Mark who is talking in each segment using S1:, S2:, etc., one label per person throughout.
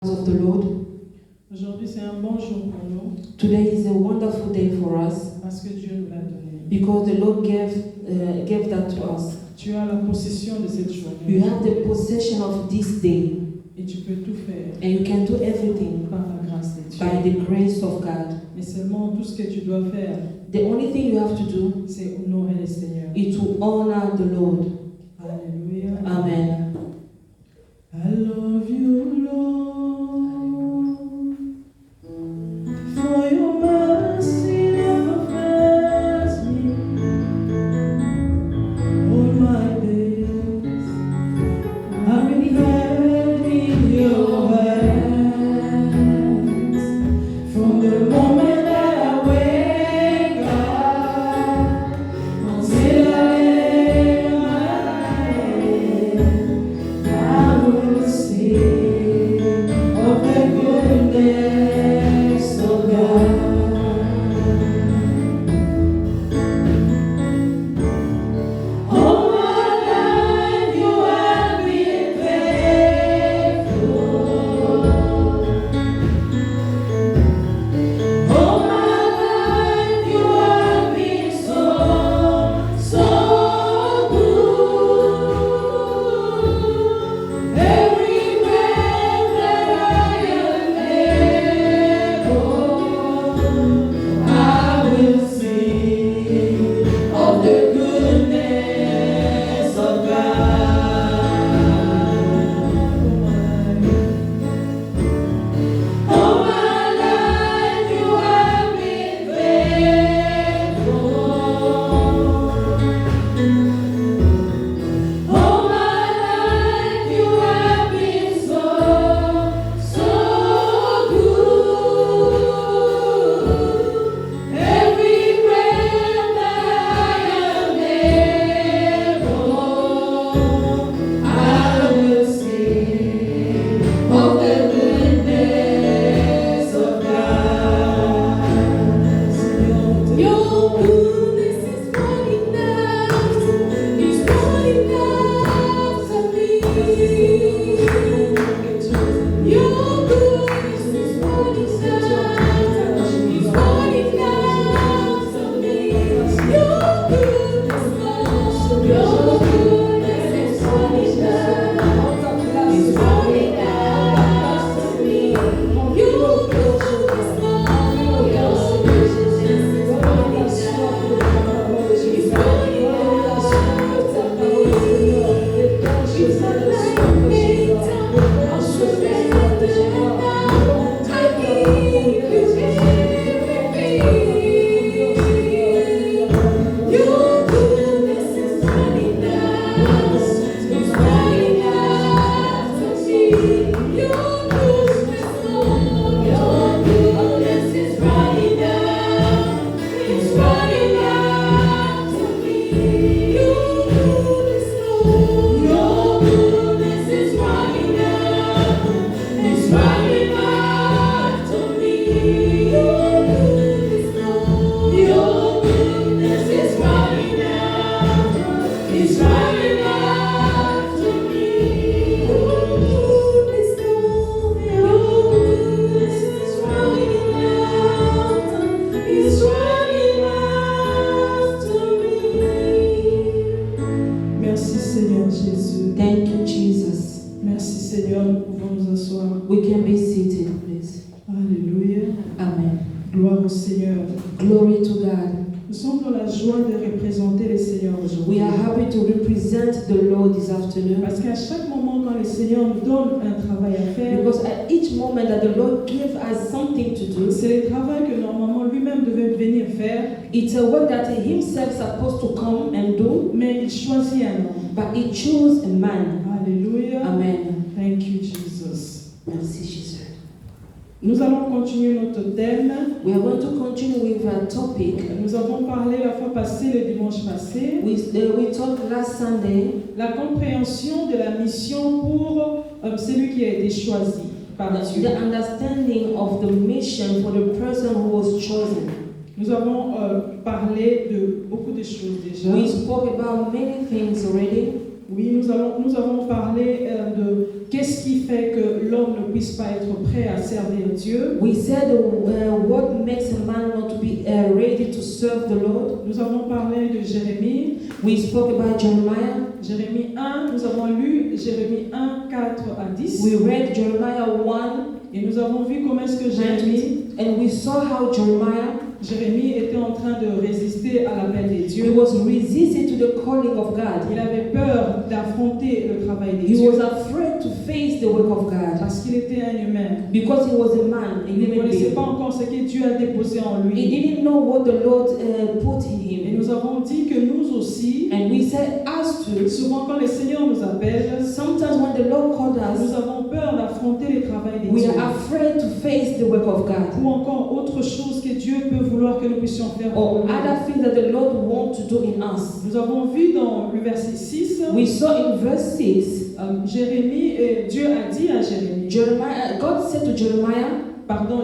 S1: of the Lord.
S2: Aujourd'hui, c'est un bon jour pour nous
S1: Today is a wonderful day for us
S2: parce que Dieu nous l'a donné.
S1: because the Lord gave that to us.
S2: Tu as la possession de cette journée
S1: You have the possession of this day
S2: et tu peux tout faire
S1: and you can do everything
S2: par la grâce de Dieu.
S1: by the grace of God.
S2: Mais seulement tout ce que tu dois faire,
S1: The only thing you have to do
S2: c'est honorer le Seigneur.
S1: is to honor the Lord.
S2: Alléluia.
S1: Amen.
S2: I love you, Lord, for your mercy never fails me. All my days I've been held in your hands. From the moment that I wake up until I lay my head, I will sing of the goodness of God. All my life you have been faithful. All my life you have been so good. Every breath that I am able, I will sing of the goodness of God. All my life you have been faithful. All my life you have been so good. Every breath that I am able, I will sing of the goodness of God. Your goodness is running after, is running after me. Your goodness is running after, is running after me. Your goodness, Lord, your goodness is running after, is running after me. Your goodness, Lord, your goodness is running after, is running after me. It's not like me, I'll surrender now. I give you everything. Your goodness is running after, is running after me. Your goodness, Lord, your goodness is running after, is running after me. Your goodness, Lord, your goodness is running after, is running after me. Your goodness, Lord, your goodness is running after, is running after me. Your goodness, Lord, your goodness is running after, is running after me. Merci Seigneur Jésus.
S1: Thank you, Jesus.
S2: Merci Seigneur, nous pouvons nous asseoir.
S1: We can be seated, please.
S2: Alléluia.
S1: Amen.
S2: Gloire au Seigneur.
S1: Glory to God.
S2: Nous sommes dans la joie de représenter le Seigneur
S1: We
S2: aujourd'hui.
S1: are happy to represent the Lord this afternoon
S2: Parce qu'à chaque moment, quand le Seigneur nous donne un travail à faire,
S1: because at each moment that the Lord gives us something to do,
S2: c'est le travail que normalement lui-même devait venir faire,
S1: it's a work that He Himself is supposed to come and do,
S2: mais il choisit un homme.
S1: but He chose a man.
S2: Alléluia.
S1: Amen.
S2: Thank you, Jesus.
S1: Merci, Jesus.
S2: Nous allons continuer notre thème.
S1: We are going to continue with our topic.
S2: Nous avons parlé la fois passée, le dimanche passé,
S1: We talked last Sunday
S2: la compréhension de la mission pour celui qui a été choisi par Dieu.
S1: the understanding of the mission for the person who was chosen.
S2: Nous avons parlé de beaucoup de choses déjà.
S1: We spoke about many things already.
S2: Oui, nous avons parlé qu'est-ce qui fait que l'homme ne puisse pas être prêt à servir Dieu.
S1: We said what makes a man not to be ready to serve the Lord.
S2: Nous avons parlé de Jérémie.
S1: We spoke about Jeremiah.
S2: Jérémie 1, nous avons lu Jérémie 1, 4 à 10.
S1: We read Jeremiah 1,
S2: Et nous avons vu comment est-ce que Jérémie
S1: and we saw how
S2: Jérémie était en train de résister à l'appel des
S1: he
S2: dieux.
S1: was resisting to the calling of God.
S2: Il avait peur d'affronter le travail des
S1: He
S2: dieux
S1: was afraid to face the work of God
S2: parce qu'il était un humain.
S1: because he was a man, a
S2: Il ne
S1: human
S2: connaissait
S1: being.
S2: pas encore ce que Dieu a déposé en
S1: He
S2: lui.
S1: didn't know what the Lord put in
S2: Et
S1: him.
S2: nous avons dit que nous aussi,
S1: And we said, us too,
S2: souvent quand le Seigneur nous appelle,
S1: sometimes when the Lord called
S2: nous
S1: us,
S2: avons peur d'affronter le travail des
S1: we
S2: dieux.
S1: are afraid to face the work of God.
S2: Ou encore autre chose que Dieu peut vouloir que nous puissions faire.
S1: Or other things that the Lord wants to do in us.
S2: Nous avons vu dans le verset 6,
S1: We saw in verse 6,
S2: Jérémie, Dieu a dit à Jérémie,
S1: God said to Jeremiah,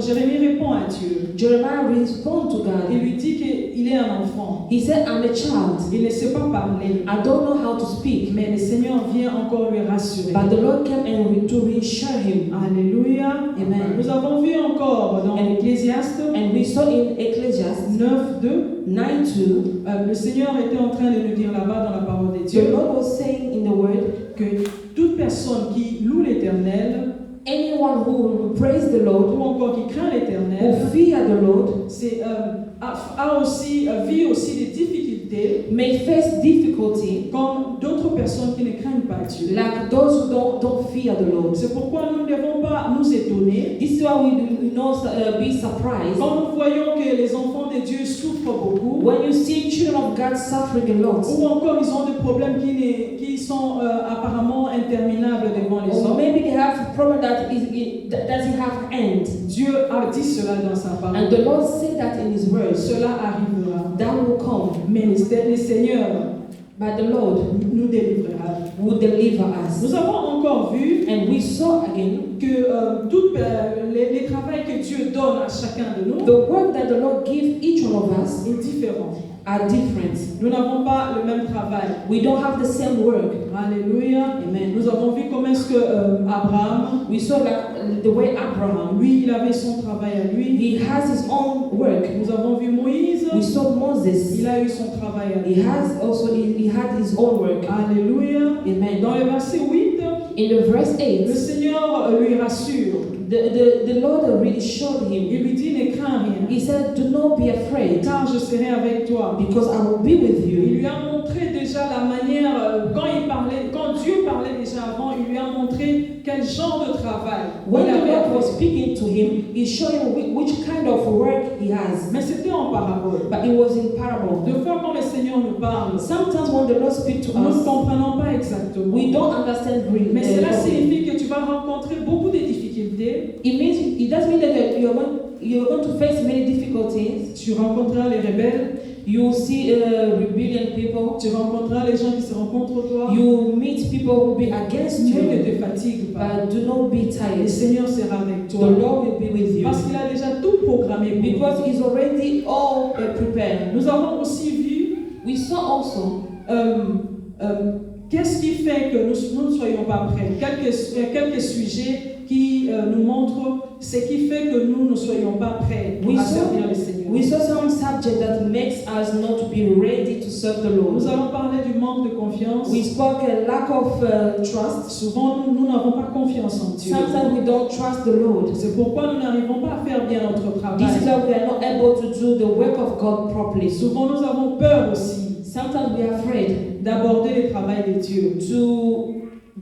S2: Jérémie répond à Dieu.
S1: Jeremiah responded to
S2: Il
S1: God.
S2: lui dit qu'il est un enfant.
S1: He said, I'm a child.
S2: Il ne sait pas parler.
S1: I don't know how to speak.
S2: Mais le Seigneur vient encore lui rassurer.
S1: But the Lord came and to reassure him.
S2: Alléluia.
S1: Amen.
S2: Nous avons vu encore dans Ecclésiaste
S1: And we saw in Ecclesiastes
S2: 9:2,
S1: 9:2,
S2: le Seigneur était en train de nous dire là-bas dans la parole de
S1: the
S2: Dieu
S1: Lord was saying in the word,
S2: que toute personne qui loue l'Éternel
S1: anyone who will praise the Lord,
S2: ou encore qui craint
S1: who
S2: l'Éternel,
S1: fear the Lord,
S2: vit aussi des difficultés
S1: may face difficulty
S2: comme d'autres personnes qui ne craignent pas Dieu.
S1: like those who don't fear the Lord.
S2: C'est pourquoi nous ne devons pas nous étonner
S1: This is why we not be surprised
S2: quand nous voyons que les enfants de Dieu souffrent beaucoup
S1: when you see children of God suffering a lot,
S2: ou encore ils ont des problèmes qui sont apparemment interminables devant les
S1: or
S2: hommes.
S1: maybe they have a problem that doesn't have end.
S2: Dieu a dit cela dans sa parole.
S1: And the Lord said that in His word.
S2: Cela arrivera.
S1: That will come.
S2: Mais le Seigneur
S1: But the Lord
S2: nous délivrera.
S1: will deliver us.
S2: Nous avons encore vu
S1: And we saw again
S2: que tout les travaux que Dieu donne à chacun de nous
S1: the work that the Lord gives each one of us
S2: est différent.
S1: are different.
S2: Nous n'avons pas le même travail.
S1: We don't have the same work.
S2: Alléluia.
S1: Amen.
S2: Nous avons vu comment est-ce que Abraham,
S1: We saw like the way Abraham,
S2: lui, il avait son travail à lui.
S1: he has his own work.
S2: Nous avons vu Moïse,
S1: We saw Moses.
S2: il a eu son travail à
S1: He
S2: lui.
S1: has also he had his own work.
S2: Alléluia.
S1: Amen.
S2: Dans le verset 8,
S1: In the verse
S2: le
S1: 8,
S2: Seigneur lui rassure.
S1: the Lord reassured him.
S2: Il lui dit, ne crains rien,
S1: He said, "Do not be afraid,
S2: car je serai avec toi.
S1: because I will be with
S2: Il
S1: you."
S2: lui a montré déjà la manière, quand Dieu parlait déjà avant, il lui a montré quel genre de travail
S1: When
S2: il
S1: the
S2: avait
S1: Lord
S2: à
S1: was
S2: faire.
S1: speaking to him, he showed him which kind of work he has.
S2: Mais c'était en parabole.
S1: But it was in parable.
S2: Deux fois quand le Seigneur nous parle,
S1: Sometimes when the Lord speaks to
S2: nous ne
S1: us,
S2: comprenons pas exactement.
S1: we don't understand really.
S2: Mais cela signifie que tu vas rencontrer beaucoup de difficultés.
S1: It doesn't mean that you're going to face many difficulties.
S2: Tu rencontreras les rebelles,
S1: You see rebellion people.
S2: tu rencontreras les gens qui seront contre toi.
S1: You meet people who will be against
S2: Mais ne
S1: you.
S2: te fatigue pas.
S1: But do not be
S2: Le
S1: tired.
S2: Seigneur sera avec
S1: The
S2: toi.
S1: Lord will be with you.
S2: Parce qu'il a déjà tout programmé pour nous.
S1: Because He's already all prepared.
S2: Nous avons aussi vu
S1: We saw also
S2: qu'est-ce qui fait que nous ne soyons pas prêts. Quelques sujets qui nous montrent ce qui fait que nous ne soyons pas prêts à servir le Seigneur.
S1: we saw some subject that makes us not to be ready to serve the Lord.
S2: Nous allons parler du manque de confiance.
S1: We spoke a lack of trust.
S2: Souvent, nous n'avons pas confiance en Dieu.
S1: Sometimes we don't trust the Lord.
S2: C'est pourquoi nous n'arrivons pas à faire bien notre travail.
S1: This is why we are not able to do the work of God properly.
S2: Souvent, nous avons peur aussi
S1: Sometimes we are afraid
S2: d'aborder le travail de Dieu.
S1: to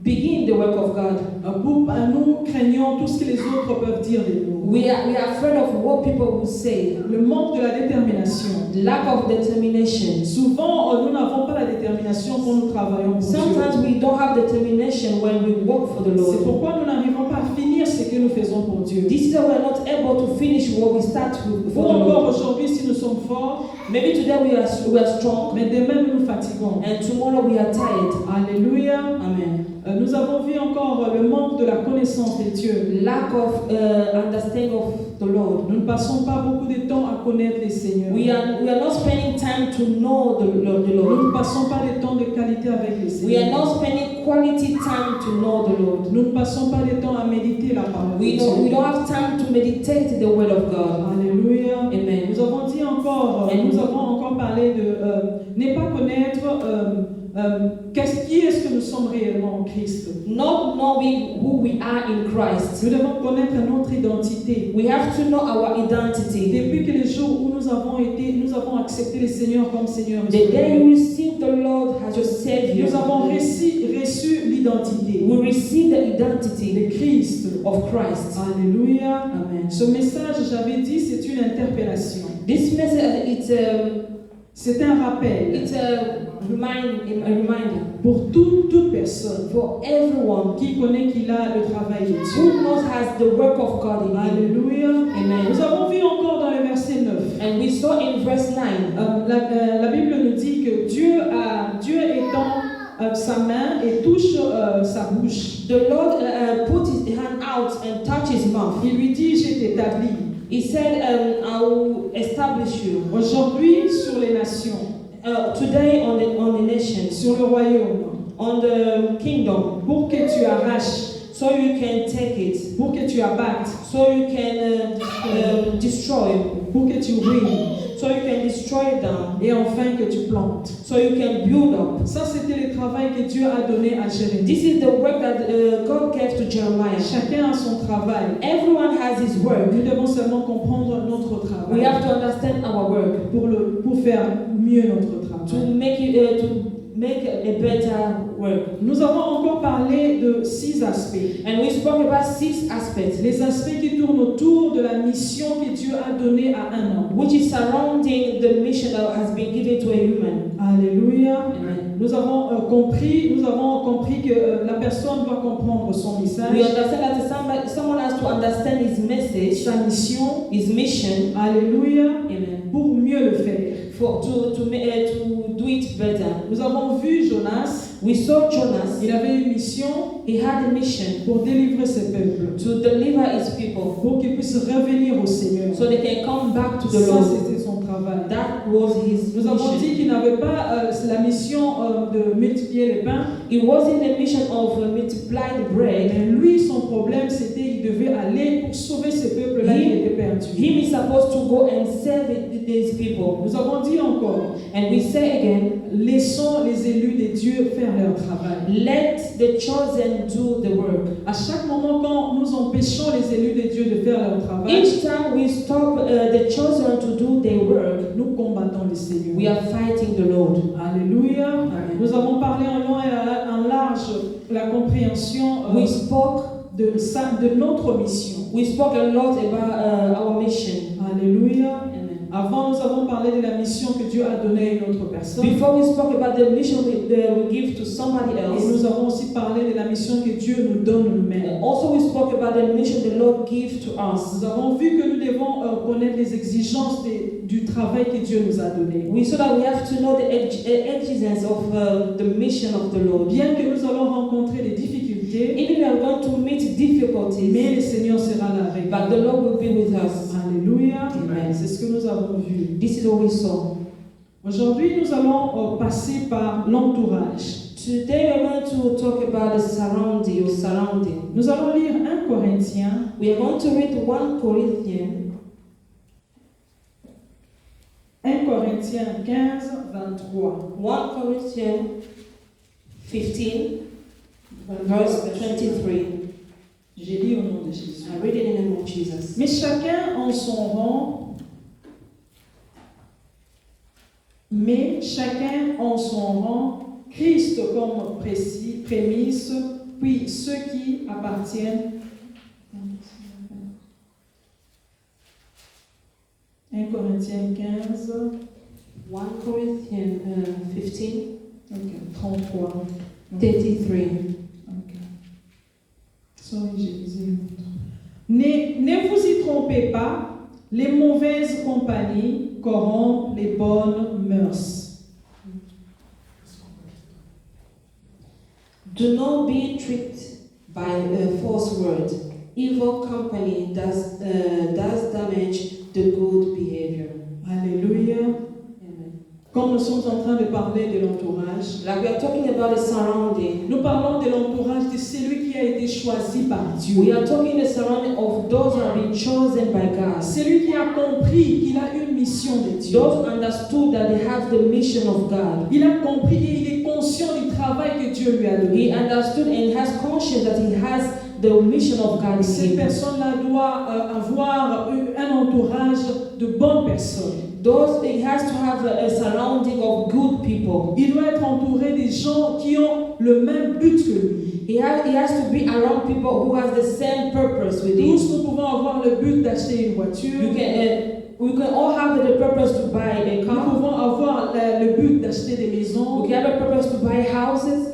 S1: begin the work of God.
S2: Nous craignons tout ce que les autres peuvent dire de nous.
S1: We are afraid of what people will say.
S2: Le manque de la détermination.
S1: Lack of determination.
S2: Souvent, nous n'avons pas la détermination quand nous travaillons pour Dieu.
S1: Sometimes we don't have determination when we work for the
S2: C'est
S1: Lord.
S2: pourquoi nous n'arrivons pas à finir ce que nous faisons pour Dieu.
S1: This is why we are not able to finish what we start with
S2: Ou
S1: for the Lord.
S2: encore aujourd'hui, si nous sommes forts,
S1: Maybe today we are strong,
S2: mais demain nous nous fatiguons.
S1: and tomorrow we are tired.
S2: Alléluia.
S1: Amen.
S2: Nous avons vu encore le manque de la connaissance de Dieu.
S1: lack of understanding of the Lord.
S2: Nous ne passons pas beaucoup de temps à connaître les seigneurs.
S1: We are not spending time to know the Lord.
S2: Nous ne passons pas de temps de qualité avec les
S1: We are
S2: seigneurs.
S1: not spending quality time to know the Lord.
S2: Nous ne passons pas de temps à méditer la parole de
S1: We
S2: Dieu.
S1: don't have time to meditate the word of God.
S2: Alléluia.
S1: Amen.
S2: Nous avons dit encore, nous avons encore parlé de ne pas connaître qui est-ce que nous sommes réellement en Christ.
S1: Not knowing who we are in Christ.
S2: Nous devons connaître notre identité.
S1: We have to know our identity.
S2: Depuis que le jour où nous avons accepté le Seigneur comme Seigneur.
S1: The day you receive the Lord as your Savior,
S2: Nous avons reçu l'identité
S1: we receive the identity
S2: de Christ.
S1: of Christ.
S2: Alléluia.
S1: Amen.
S2: Ce message, j'avais dit, c'est une interpellation.
S1: This message,
S2: C'est un rappel
S1: it's a reminder
S2: pour toute personne
S1: for everyone
S2: qui connaît qu'il a le travail de Dieu.
S1: who knows has the work of God in him.
S2: Alléluia.
S1: Amen.
S2: Nous avons vu encore dans le verset 9.
S1: And we saw in verse 9,
S2: La Bible nous dit que Dieu étend sa main et touche sa bouche.
S1: the Lord put his hand out and touched his mouth.
S2: Il lui dit, je t'établis
S1: He said, I will establish you
S2: aujourd'hui sur les nations,
S1: today on the nations,
S2: sur le royaume,
S1: on the kingdom,
S2: pour que tu arraches,
S1: so you can take it,
S2: pour que tu abattes,
S1: so you can destroy,
S2: pour que tu ruines,
S1: so you can destroy them,
S2: et enfin que tu plantes.
S1: so you can build up.
S2: Ça, c'était le travail que Dieu a donné à Jérémie.
S1: This is the work that God gave to Jeremiah.
S2: Chacun a son travail.
S1: Everyone has his work.
S2: Nous devons seulement comprendre notre
S1: We
S2: travail
S1: have to understand our work
S2: pour faire mieux notre
S1: to
S2: travail.
S1: make a better work.
S2: Nous avons encore parlé de 6 aspects.
S1: And we spoke about 6 aspects,
S2: Les aspects qui tournent autour de la mission que Dieu a donnée à un homme.
S1: which is surrounding the mission that has been given to a human.
S2: Alléluia.
S1: Amen.
S2: Nous avons compris que la personne doit comprendre son
S1: We
S2: message,
S1: understand that someone has to understand his message,
S2: sa mission.
S1: his mission.
S2: Alléluia.
S1: Amen.
S2: Pour mieux le faire.
S1: To do it better.
S2: Nous avons vu Jonas.
S1: We saw Jonas.
S2: Il avait une mission
S1: He had a mission
S2: pour délivrer ses peuples,
S1: to deliver his people,
S2: pour qu'ils puissent revenir au Seigneur.
S1: so they can come back to the
S2: Ça,
S1: Lord.
S2: c'était son travail.
S1: That was his
S2: Nous avons
S1: mission.
S2: dit qu'il n'avait pas la mission de multiplier les pains.
S1: It wasn't the mission of multiply the bread.
S2: Mais lui, son problème, c'était qu'il devait aller pour sauver ces peuples-là qui étaient perdus.
S1: Him is supposed to go and save these people.
S2: Nous avons dit encore,
S1: And we say again,
S2: laissons les élus de Dieu faire leur travail.
S1: let the chosen do the work.
S2: À chaque moment, quand nous empêchons les élus de Dieu de faire leur travail,
S1: Each time we stop the chosen to do their work,
S2: nous combattons le Seigneur.
S1: we are fighting the Lord.
S2: Alléluia.
S1: Amen.
S2: Nous avons parlé en long et en large de la compréhension
S1: We spoke
S2: de notre mission.
S1: We spoke a lot about our mission.
S2: Alléluia.
S1: Amen.
S2: Avant, nous avons parlé de la mission que Dieu a donnée à une autre personne.
S1: Before we spoke about the mission we give to somebody
S2: Et
S1: else.
S2: nous avons aussi parlé de la mission que Dieu nous donne nous-mêmes.
S1: Also, we spoke about the mission the Lord gives to us.
S2: Nous avons vu que nous devons connaître les exigences du travail que Dieu nous a donné.
S1: We saw that we have to know the exigence of the mission of the Lord.
S2: Bien que nous allons rencontrer des difficultés,
S1: Even we are going to meet difficulties,
S2: mais le Seigneur sera là avec
S1: but
S2: nous.
S1: the Lord will be with us.
S2: Alléluia.
S1: Amen.
S2: C'est ce que nous avons vu.
S1: This is what we saw.
S2: Aujourd'hui, nous allons passer par l'entourage.
S1: Today we are going to talk about the surrounding.
S2: Nous allons lire 1 Corinthiens,
S1: We are going to read 1 Corinthians
S2: 1 Corinthiens 15, 23.
S1: 1 Corinthians 15, verse 23.
S2: J'ai lu au nom de Jésus.
S1: I read it in the name of Jesus.
S2: Mais chacun en son rang, Christ comme prémisse, puis ceux qui appartiennent. 1 Corinthiens 15.
S1: 1 Corinthians 15,
S2: Okay, 33.
S1: 33.
S2: Okay. Sorry, je lisais l'autre. Ne vous y trompez pas, les mauvaises compagnies corrompent les bonnes mœurs.
S1: Do not be tricked by a false word. Evil company does damage the good behavior.
S2: Alléluia.
S1: Amen.
S2: Comme nous sommes en train de parler de l'entourage,
S1: Like we are talking about the surrounding.
S2: nous parlons de l'entourage de celui qui a été choisi par Dieu.
S1: We are talking the surrounding of those who have been chosen by God.
S2: Celui qui a compris qu'il a une mission de Dieu.
S1: Those who understood that they have the mission of God.
S2: Il a compris et il est conscient du travail que Dieu lui a donné.
S1: He understood and has conscience that he has the mission of God in
S2: Cette
S1: him.
S2: personne-là doit avoir un entourage de bonnes personnes.
S1: He has to have a surrounding of good people.
S2: Il doit être entouré des gens qui ont le même but que lui.
S1: He has to be around people who has the same purpose with him.
S2: Tous nous pouvons avoir le but d'acheter une voiture.
S1: We can all have the purpose to buy a
S2: Nous
S1: car.
S2: pouvons avoir le but d'acheter des maisons.
S1: We can have a purpose to buy houses.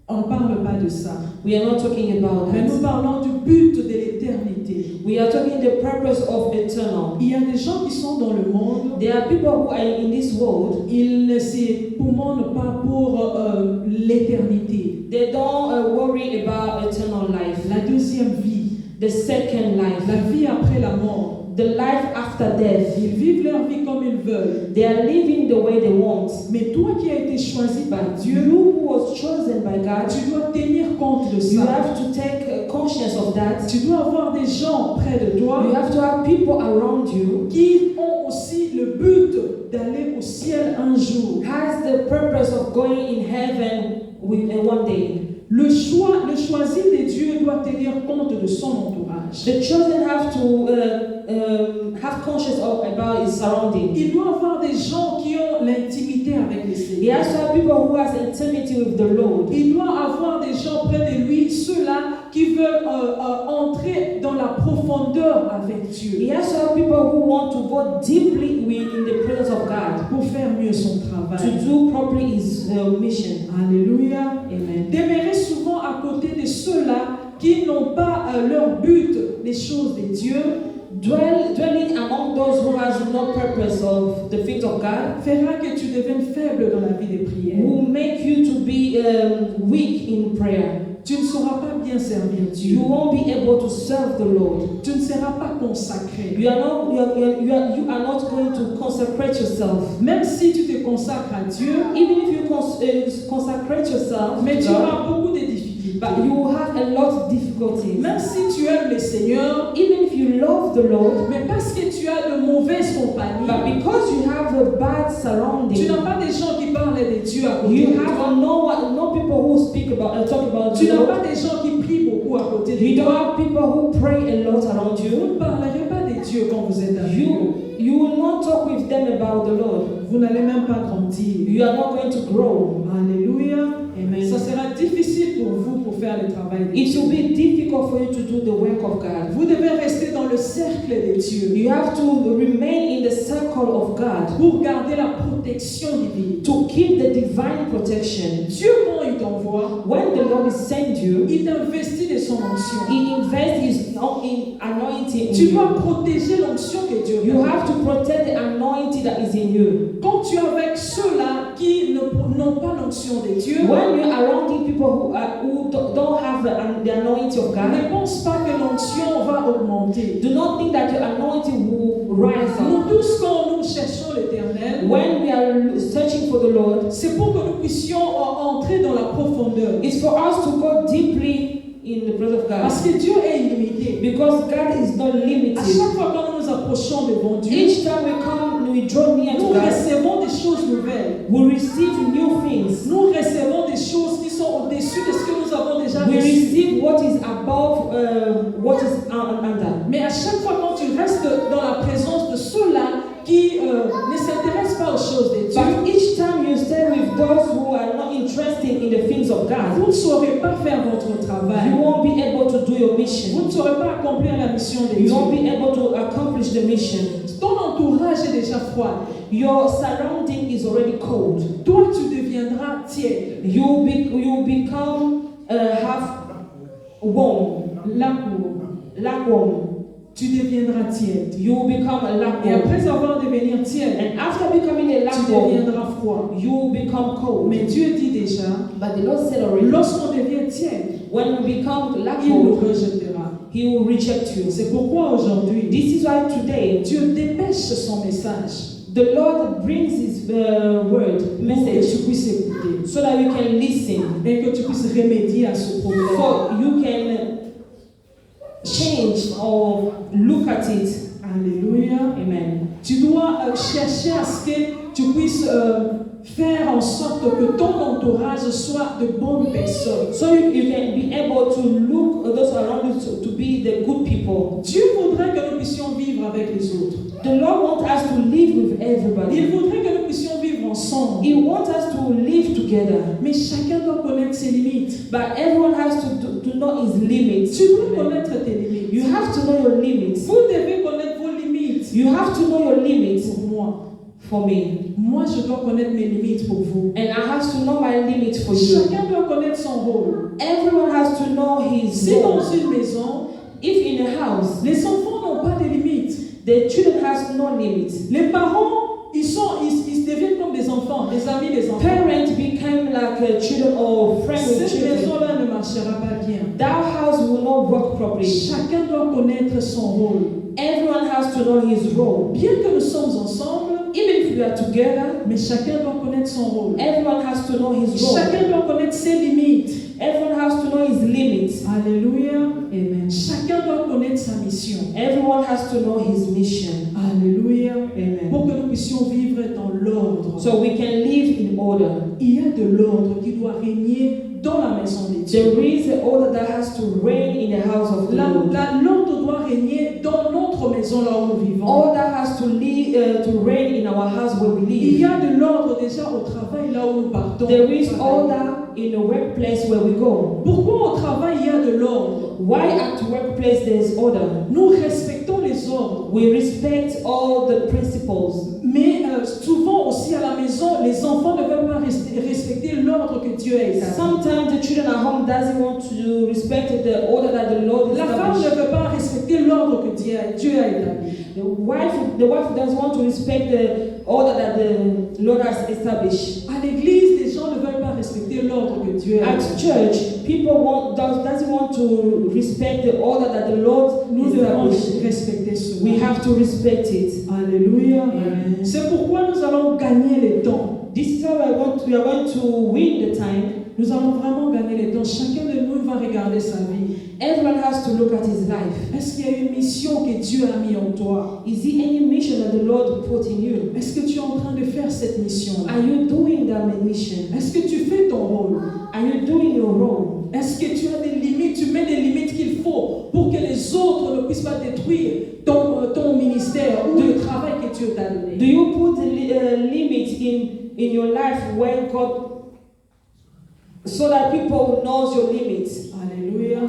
S2: On ne parle pas de ça.
S1: We are not talking about
S2: Mais nous
S1: that.
S2: parlons du but de l'éternité.
S1: We are talking the purpose of eternal.
S2: Il y a des gens qui sont dans le monde.
S1: There are people who are in this world.
S2: Ils ne s'époumonnent pas pour l'éternité.
S1: They don't worry about eternal life.
S2: La deuxième vie.
S1: The second life.
S2: La vie après la mort.
S1: The life after death.
S2: Ils vivent leur vie comme ils veulent.
S1: They are living the way they want.
S2: Mais toi qui as été choisi par Dieu,
S1: You who was chosen by God,
S2: tu dois tenir compte de
S1: you
S2: ça.
S1: have to take conscience of that.
S2: Tu dois avoir des gens près de toi
S1: You have to have people around you
S2: qui ont aussi le but d'aller au ciel un jour.
S1: has the purpose of going in heaven with one day.
S2: Le choisi de Dieu doit tenir compte de son entourage.
S1: The chosen have to have conscience about his surrounding.
S2: Il doit avoir des gens qui ont l'intimité avec le
S1: He
S2: Seigneur.
S1: has to have people who has intimacy with the Lord.
S2: Il doit avoir des gens près de lui, ceux-là qui veulent entrer dans la profondeur avec
S1: He
S2: Dieu
S1: has to have people who want to go deeply in the presence of God
S2: pour faire mieux son
S1: to
S2: travail.
S1: do properly his mission.
S2: Alléluia.
S1: Amen.
S2: Demeurer souvent à côté de ceux-là qui n'ont pas leur but, les choses de Dieu,
S1: Dwelling among those who has no purpose of the things of God
S2: fera que tu deviennes faible dans la vie des prières.
S1: will make you to be weak in prayer.
S2: Tu ne sauras pas bien servir Dieu.
S1: You won't be able to serve the Lord.
S2: Tu ne seras pas consacré.
S1: You are not going to consecrate yourself.
S2: Même si tu te consacres à Dieu,
S1: Even if you consecrate yourself,
S2: mais
S1: to
S2: tu
S1: God,
S2: auras beaucoup de difficultés.
S1: but you will have a lot of difficulties.
S2: Même si tu aimes le Seigneur,
S1: Even if you love the Lord,
S2: mais parce que tu as de mauvaises compagnies,
S1: but because you have a bad
S2: tu
S1: surrounding,
S2: n'as pas des gens qui parlent de Dieu à côté
S1: you
S2: de toi.
S1: have no people who speak about talk about
S2: Tu
S1: the
S2: n'as
S1: Lord.
S2: pas des gens qui prient beaucoup à côté
S1: You
S2: de
S1: don't
S2: toi.
S1: have people who pray a lot around
S2: Vous
S1: you.
S2: ne parlerez pas de Dieu quand vous êtes avec eux.
S1: You will not talk with them about the Lord.
S2: Vous n'allez même pas grandir.
S1: You are not going to grow.
S2: Alléluia.
S1: Amen.
S2: Ça sera difficile pour vous pour faire le travail de
S1: It
S2: Dieu.
S1: will be difficult for you to do the work of God.
S2: Vous devez rester dans le cercle de Dieu
S1: You have to remain in the circle of God
S2: pour garder la protection divine.
S1: to keep the divine protection.
S2: Dieu, quand il t'envoie,
S1: When the Lord sends you,
S2: il t'investit de son onction.
S1: He invests His anointing in
S2: Tu dois
S1: you.
S2: protéger l'onction que Dieu
S1: You
S2: donne.
S1: have to protect the anointing that is in you.
S2: Quand tu es avec ceux-là qui n'ont pas l'onction de Dieu,
S1: When you're around people who don't have the anointing of
S2: ne
S1: God,
S2: pense pas que l'onction va augmenter.
S1: do not think that your anointing will rise
S2: Nous
S1: up.
S2: tous, quand nous cherchons l'Éternel,
S1: When we are searching for the Lord,
S2: c'est pour que nous puissions entrer dans la profondeur.
S1: it's for us to go deeply in the presence of
S2: Parce
S1: God.
S2: que Dieu est illimité.
S1: Because God is not
S2: À
S1: limited.
S2: chaque fois quand nous nous approchons devant Dieu,
S1: Each time we draw near to
S2: nous
S1: God,
S2: recevons des choses nouvelles.
S1: we receive new things.
S2: Nous recevons des choses qui sont au-dessus de ce que nous avons déjà
S1: We
S2: reçu.
S1: receive what is above what is under.
S2: Mais à chaque fois quand tu restes dans la présence de ceux-là qui ne s'intéressent pas aux choses de Dieu,
S1: But each time you stay with those who are not interested in the things of God,
S2: vous ne saurez pas faire votre
S1: you
S2: travail.
S1: won't be able to do your
S2: Vous
S1: mission.
S2: ne saurez pas accomplir la mission de
S1: You
S2: Dieu.
S1: won't be able to accomplish the mission.
S2: Ton entourage est déjà froid.
S1: Your surrounding is already cold.
S2: Toi, tu deviendras tiède.
S1: You become half warm,
S2: Lukewarm.
S1: lukewarm.
S2: tu deviendras tiède.
S1: you will become a
S2: Et
S1: lukewarm.
S2: après avoir devenir tiède,
S1: And after becoming a
S2: tu
S1: lukewarm,
S2: deviendras froid.
S1: you will become cold.
S2: Mais Dieu dit déjà,
S1: But the Lord said already,
S2: lorsqu'on devient tiède,
S1: when we become
S2: il nous
S1: lukewarm,
S2: rejettera.
S1: He will reject you.
S2: C'est pourquoi aujourd'hui,
S1: This is why today
S2: Dieu dépêche son message
S1: the Lord brings His word,
S2: pour que
S1: message,
S2: tu puisses écouter
S1: so that you can listen,
S2: et que tu puisses remédier à ce problème.
S1: so you can change or look at it.
S2: Alléluia.
S1: Amen.
S2: Tu dois chercher à ce que tu puisses faire en sorte que ton entourage soit de bonnes personnes.
S1: So you can be able to look at those around you to be the good people.
S2: Dieu voudrait que nous puissions vivre avec les autres.
S1: The Lord wants us to live with
S2: Il
S1: everybody.
S2: voudrait que nous puissions vivre ensemble.
S1: He wants us to live together.
S2: Mais chacun doit connaître ses limites.
S1: But everyone has to know his limits.
S2: Tu dois connaître tes limites.
S1: You have to know your limits.
S2: Vous devez connaître vos limites.
S1: You have to know your limits
S2: Pour moi,
S1: for me.
S2: moi je dois connaître mes limites pour vous.
S1: And I have to know my limits for you.
S2: Chacun doit connaître son rôle.
S1: Everyone has to know his
S2: Si dans
S1: role.
S2: une maison,
S1: If in a house,
S2: les enfants n'ont pas de limites,
S1: the children has no limits.
S2: les parents, ils deviennent comme des enfants, des amis des enfants.
S1: Parents become like children or friends with
S2: Cette
S1: children.
S2: maison-là ne marchera pas bien.
S1: That house will not work properly.
S2: Chacun doit connaître son rôle.
S1: Everyone has to know his role.
S2: Bien que nous sommes ensemble,
S1: Even if we are together,
S2: mais chacun doit connaître son rôle.
S1: everyone has to know his role.
S2: Chacun doit connaître ses limites.
S1: Everyone has to know his limits.
S2: Alléluia.
S1: Amen.
S2: Chacun doit connaître sa mission.
S1: Everyone has to know his mission.
S2: Alléluia.
S1: Amen.
S2: Pour que nous puissions vivre dans l'ordre.
S1: So we can live in order.
S2: Il y a de l'ordre qui doit régner dans la maison de Dieu.
S1: There is an order that has to reign in the house of the Lord.
S2: L'ordre doit régner dans notre maison là où nous vivons.
S1: Order has to reign in our house where we
S2: Il y
S1: live.
S2: a de l'ordre déjà au travail là où nous partons.
S1: There is order in the workplace where we go.
S2: Pourquoi au travail il y a de l'ordre?
S1: Why at workplace there is order?
S2: Nous respectons les ordres.
S1: We respect all the principles.
S2: Mais souvent aussi à la maison, les enfants ne veulent pas respecter l'ordre que Dieu a établi.
S1: Sometimes the children at home doesn't want to respect the order that the Lord
S2: La femme ne
S1: established.
S2: veut pas respecter l'ordre que Dieu a établi.
S1: The wife doesn't want to respect the order that the Lord has established.
S2: À l'église, les gens ne veulent pas respecter l'ordre que Dieu a
S1: At
S2: établi.
S1: church, people doesn't want to respect the order that the Lord
S2: Nous devons
S1: established.
S2: respecter cela.
S1: We have to respect it.
S2: Alléluia.
S1: Amen.
S2: C'est pourquoi nous allons gagner le temps.
S1: This is how we are going to win the time.
S2: Nous allons vraiment gagner le temps. Chacun de nous va regarder sa vie.
S1: Everyone has to look at his life.
S2: Est-ce qu'il y a une mission que Dieu a mis en toi?
S1: Is there any mission that the Lord put in you?
S2: Est-ce que tu es en train de faire cette mission?
S1: Are you doing that mission?
S2: Est-ce que tu fais ton rôle?
S1: Are you doing your role?
S2: Est-ce que tu as des limites? Tu mets des limites qu'il faut pour que les autres ne puissent pas détruire ton ministère ou le travail que Dieu t'a donné?
S1: Do you put the limit in your life where God, so that people knows your limits?
S2: Alléluia.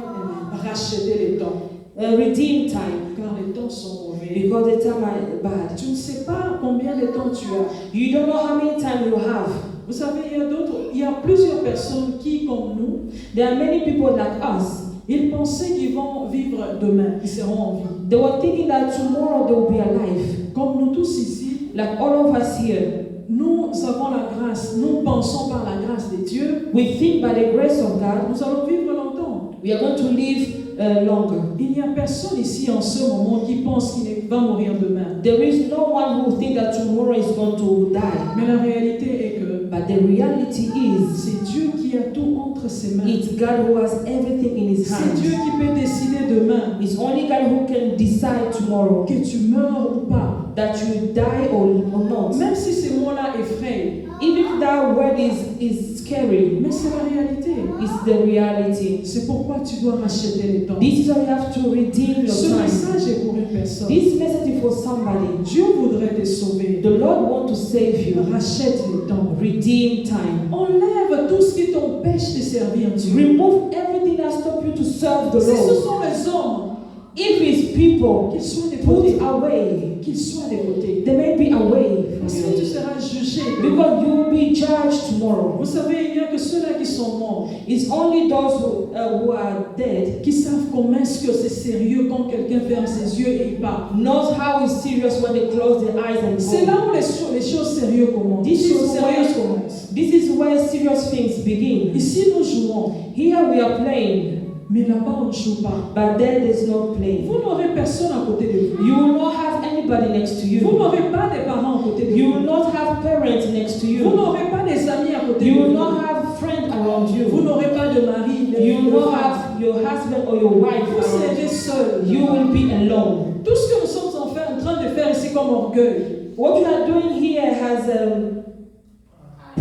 S2: Racheter les temps.
S1: Redeem time,
S2: Car les temps sont mauvais.
S1: because the time are bad.
S2: Tu ne sais pas combien de temps tu as.
S1: You don't know how many time you have.
S2: Vous savez, il y a plusieurs personnes qui, comme nous,
S1: There are many people like us.
S2: ils pensaient qu'ils vont vivre demain, ils seront en vie.
S1: They were thinking that tomorrow they will be alive.
S2: Comme nous tous ici,
S1: Like all of us here,
S2: nous avons la grâce, nous pensons par la grâce de Dieu,
S1: we think by the grace of God
S2: nous allons vivre longtemps.
S1: we are going to live longer.
S2: Il n'y a personne ici en ce moment qui pense qu'il va mourir demain.
S1: There is no one who thinks that tomorrow is going to die.
S2: Mais la réalité est que
S1: But the reality is,
S2: c'est Dieu qui a tout entre ses mains.
S1: it's God who has everything in His
S2: C'est Dieu
S1: hands.
S2: qui peut décider demain
S1: It's only God who can decide tomorrow
S2: que tu meurs ou pas.
S1: that you die or not.
S2: Même si ces mots-là effrayent,
S1: Even if that word is scary,
S2: mais c'est la réalité.
S1: it's the reality.
S2: C'est pourquoi tu dois racheter le temps.
S1: This is how you have to redeem your
S2: Ce
S1: time.
S2: message est pour une personne.
S1: This message is for somebody.
S2: Dieu voudrait te sauver.
S1: The Lord wants to save you.
S2: Rachète le temps.
S1: Redeem time.
S2: Enlève tout ce qui t'empêche de servir Dieu.
S1: Remove everything that stops you to serve the
S2: Si ce
S1: Lord.
S2: sont les hommes,
S1: If it's people
S2: qu'ils soient déportés,
S1: put away.
S2: qu'ils soient déportés.
S1: They may be away from
S2: Parce que tu
S1: you.
S2: seras jugé.
S1: Because you will be judged tomorrow.
S2: Vous savez, il n'y a que ceux-là qui sont morts,
S1: It's only those who are dead
S2: qui savent comment est-ce que c'est sérieux quand quelqu'un ferme ses yeux et il part.
S1: knows how it's serious when they close their eyes and
S2: C'est
S1: go.
S2: là où les choses sérieuses commencent.
S1: This
S2: Les
S1: is
S2: choses
S1: where-
S2: sérieuses commencent.
S1: This is where serious things begin.
S2: Ici, nous jouons,
S1: Here we are playing,
S2: mais là-bas, on ne joue pas.
S1: but there there's no playing.
S2: Vous n'aurez personne à côté de vous.
S1: You will not have anybody next to
S2: Vous
S1: you.
S2: n'aurez pas des parents à côté de
S1: You
S2: vous.
S1: will not have parents next to
S2: Vous
S1: you.
S2: n'aurez pas des amis à côté
S1: You
S2: de
S1: will
S2: vous.
S1: not have friends around
S2: Vous
S1: you.
S2: n'aurez pas de mari, de
S1: You will
S2: de
S1: not
S2: femme.
S1: have your husband or your wife
S2: Vous
S1: around
S2: serez
S1: you.
S2: seul.
S1: You will be alone.
S2: Tout ce que nous sommes en train de faire ici comme orgueil,
S1: What you are doing here has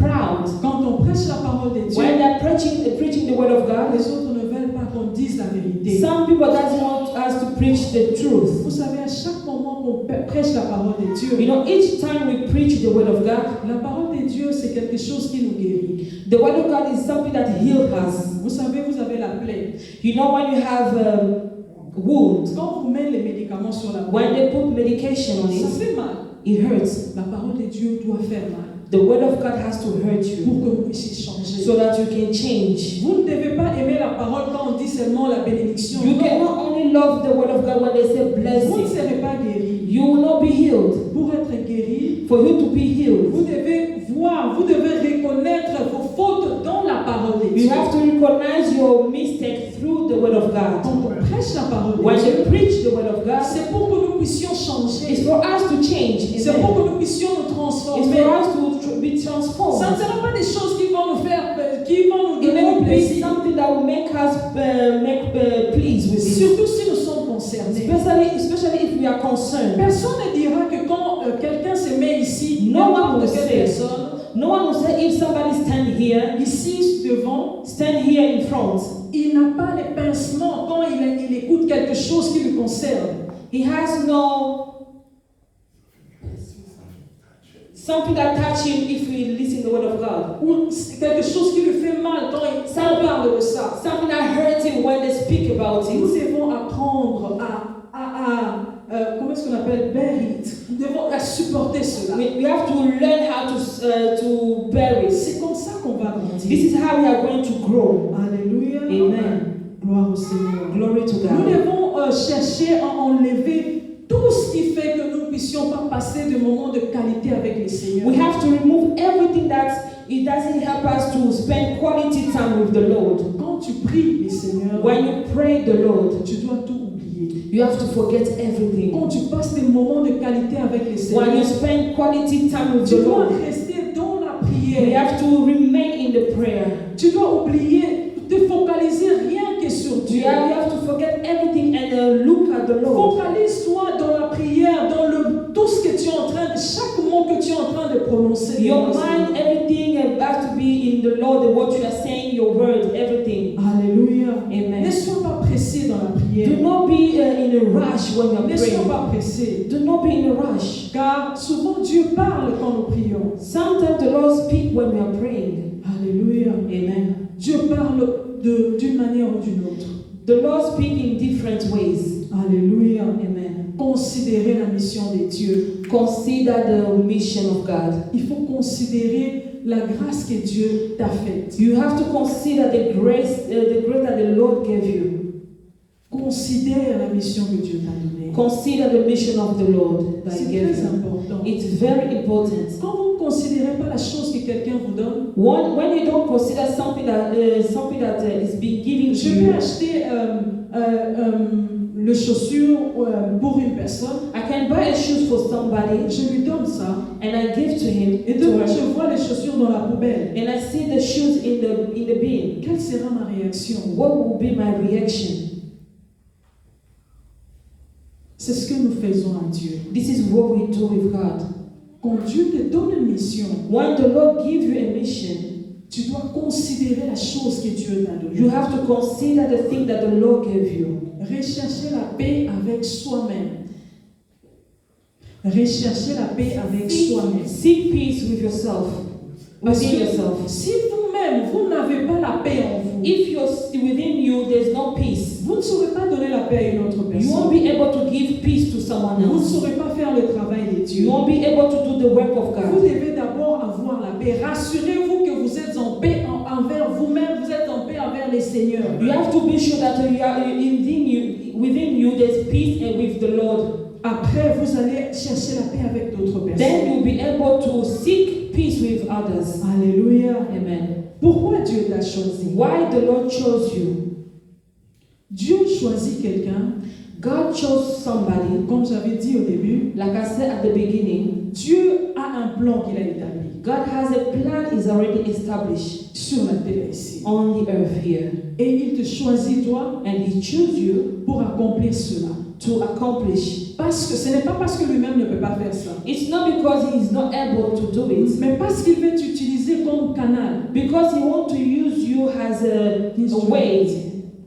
S1: proud.
S2: quand on prêche la parole de Dieu,
S1: When they're preaching the word of God,
S2: les autres ne veulent pas qu'on dise la vérité.
S1: some people doesn't want us to preach the truth.
S2: Vous savez, à chaque moment qu'on prêche la parole de Dieu,
S1: You know, each time we preach the word of God,
S2: la parole de Dieu, c'est quelque chose qui nous guérit.
S1: the word of God is something that heals us.
S2: Vous savez, vous avez la plaie.
S1: You know, when you have wounds,
S2: Quand vous mettez les médicaments sur la
S1: when
S2: plaie,
S1: they put medication on
S2: ça
S1: it,
S2: fait mal.
S1: it hurts.
S2: La parole de Dieu doit faire mal
S1: The word of God has to hurt you
S2: pour que vous puissiez changer.
S1: so that you can change.
S2: Vous ne devez pas aimer la parole quand on dit seulement la bénédiction.
S1: You
S2: Non.
S1: cannot only love the word of God when they say
S2: Vous ne
S1: blessing.
S2: serez pas guéri.
S1: You will not be healed.
S2: Pour être guéri,
S1: For you to be healed,
S2: vous devez voir, vous devez reconnaître vos fautes dans la parole de
S1: you
S2: Dieu.
S1: have to recognize your mistake through the word of God.
S2: Quand on prêche la parole de
S1: When
S2: Dieu,
S1: you preach the word of God,
S2: c'est pour que nous puissions changer.
S1: it's for us to change.
S2: C'est pour
S1: Amen.
S2: que nous puissions nous
S1: It's
S2: transformer.
S1: for us to be
S2: Ça
S1: transformed.
S2: ne sera pas des choses qui vont nous faire, qui vont nous
S1: It
S2: donner du
S1: won't be
S2: plaisir.
S1: something that will make us pleased with it.
S2: Surtout si nous sommes concernés.
S1: Especially if we are concerned.
S2: Personne ne dira que quand quelqu'un se met ici,
S1: No one
S2: n'importe
S1: will
S2: quelle
S1: say.
S2: personne,
S1: No one will say if somebody stand here
S2: devant,
S1: in front.
S2: il n'a pas les pincements quand il écoute quelque chose qui lui concerne.
S1: He has no something that touch him if we listen to the word of God.
S2: Ou quelque chose qui lui fait mal quand il parle de ça.
S1: Something that hurts him when they speak about
S2: Nous
S1: it.
S2: devons apprendre comment est-ce qu'on appelle bear it. Nous devons supporter cela.
S1: We have to learn how to bear it.
S2: C'est comme ça qu'on va grandir.
S1: This is how we are going to grow.
S2: Alléluia.
S1: Amen.
S2: Gloire au Seigneur.
S1: Glory to
S2: Nous
S1: God.
S2: devons chercher à enlever tout ce qui fait que nous ne puissions pas passer de moments de qualité avec le Seigneur.
S1: We have to remove everything that it doesn't help us to spend quality time with the Lord.
S2: Quand tu pries le Seigneur,
S1: When you pray the Lord,
S2: tu dois tout oublier.
S1: you have to forget everything.
S2: Quand tu passes des moments de qualité avec le Seigneur,
S1: When you spend quality time with
S2: tu
S1: the
S2: dois
S1: Lord,
S2: rester dans la
S1: we
S2: prière.
S1: have to remain in the prayer.
S2: Tu dois oublier, te focaliser rien que sur
S1: You
S2: Dieu.
S1: have to forget everything and look at the Lord.
S2: Focalise-toi dans la prière, dans tout ce que tu es en train de, chaque mot que tu es en train de prononcer.
S1: Your mind, everything has to be in the Lord, and what you are saying, your word, everything.
S2: Alléluia.
S1: Amen.
S2: Ne sois pas pressé dans la prière.
S1: Do not be in a rush when you are
S2: Ne sois
S1: praying.
S2: pas pressé.
S1: Do not be in a rush.
S2: Car souvent Dieu parle quand nous prions.
S1: Sometimes the Lord speaks when we are praying.
S2: Alléluia.
S1: Amen.
S2: Dieu parle d'une manière ou d'une autre.
S1: The Lord speaks in different ways.
S2: Alléluia.
S1: Amen.
S2: Considérez la mission de Dieu.
S1: Consider the mission of God.
S2: Il faut considérer la grâce que Dieu t'a faite.
S1: You have to consider the grace that the Lord gave you.
S2: Considère la mission que Dieu t'a donnée.
S1: Consider the mission of the Lord that
S2: C'est
S1: He gave
S2: très
S1: you.
S2: important.
S1: It's very important.
S2: Quand vous ne considérez pas la chose que quelqu'un vous donne,
S1: When you don't consider something that is being given to
S2: je vais
S1: you,
S2: acheter le chaussure pour une personne,
S1: I can buy a shoes for somebody
S2: je lui donne ça,
S1: and I give to him,
S2: et
S1: to
S2: demain
S1: her,
S2: je vois les chaussures dans la poubelle.
S1: and I see the shoes in the bin.
S2: Quelle sera ma réaction?
S1: What will be my reaction?
S2: C'est ce que nous faisons à Dieu.
S1: This is what we do with God.
S2: Quand Dieu te donne une mission,
S1: When the Lord gives you a mission,
S2: tu dois considérer la chose que Dieu t'a
S1: you
S2: donnée.
S1: have to consider the thing that the Lord gave you.
S2: Rechercher la paix avec soi-même. Rechercher la paix avec soi-même.
S1: Seek peace with yourself,
S2: Parce
S1: within
S2: que
S1: yourself.
S2: si vous-même, vous n'avez pas la paix en vous,
S1: If within you there's no peace,
S2: vous Vous ne saurez pas donner la paix à une autre
S1: You
S2: personne.
S1: won't be able to give peace to someone
S2: Vous ne
S1: else.
S2: saurez pas faire le travail de Dieu.
S1: You won't be able to do the work of
S2: Vous
S1: God.
S2: devez d'abord avoir la paix. Rassurez-vous que vous êtes en paix envers vous-même, vous êtes en paix envers les seigneurs.
S1: You have to be sure that you are within you there's peace and with the Lord.
S2: Après, vous allez chercher la paix avec d'autres
S1: Then
S2: personnes.
S1: you'll be able to seek peace with others.
S2: Alléluia.
S1: Amen.
S2: Pourquoi Dieu t'a choisi?
S1: Why the Lord chose you?
S2: Dieu choisit quelqu'un,
S1: God chose somebody.
S2: comme j'avais dit au début.
S1: Like I said at the beginning,
S2: Dieu a un plan qu'il a établi
S1: God has a plan is already established
S2: sur la terre ici.
S1: on the earth here.
S2: Et il te choisit, toi,
S1: And He chose you
S2: pour accomplir cela.
S1: to accomplish.
S2: Parce que ce n'est pas parce que lui-même ne peut pas faire ça,
S1: It's not because He is not able to do it,
S2: mais parce qu'il veut t'utiliser comme canal.
S1: because He wants to use you as a way.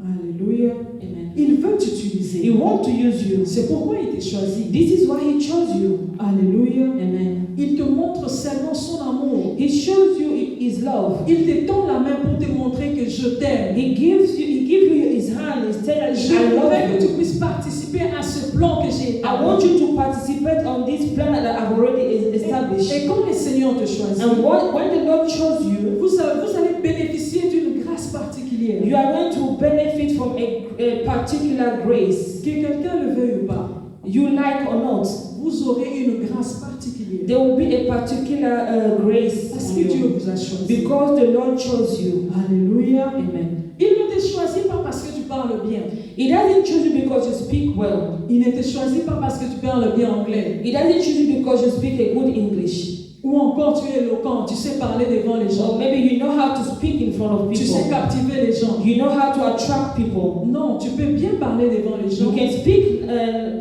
S2: Alléluia.
S1: Amen.
S2: Il veut
S1: He
S2: t'utiliser.
S1: wants to use you.
S2: C'est pourquoi il t'a choisi.
S1: This is why He chose you.
S2: Alléluia.
S1: Amen.
S2: Il te montre seulement son amour.
S1: He shows you His love.
S2: Il te tend la main pour te montrer que je t'aime.
S1: He gives you His hand. He's telling
S2: Je
S1: you, I
S2: voudrais
S1: love
S2: que
S1: you.
S2: tu puisses participer à ce plan que j'ai
S1: I want you to participate on this plan that I've already established.
S2: Et quand le Seigneur te choisit,
S1: And when the Lord chose you,
S2: vous allez bénéficier d'une grâce particulière.
S1: you are going to benefit from a particular grace.
S2: Que quelqu'un le veuille ou pas,
S1: You like or not,
S2: vous aurez une grâce particulière.
S1: there will be a particular grace
S2: Parce
S1: on
S2: que Dieu
S1: you.
S2: vous a choisi.
S1: Because the Lord chose you.
S2: Alléluia.
S1: Amen.
S2: Il ne te choisit pas parce que tu parles bien.
S1: He doesn't choose you because you speak well.
S2: Il ne te choisit pas parce que tu parles bien anglais.
S1: He doesn't choose you because you speak a good English.
S2: Ou encore tu es éloquent, tu sais parler devant les gens.
S1: Or maybe you know how to speak in front of
S2: Tu sais
S1: people.
S2: captiver les gens.
S1: You know how to attract people.
S2: Non, tu peux bien parler devant les gens,
S1: You can speak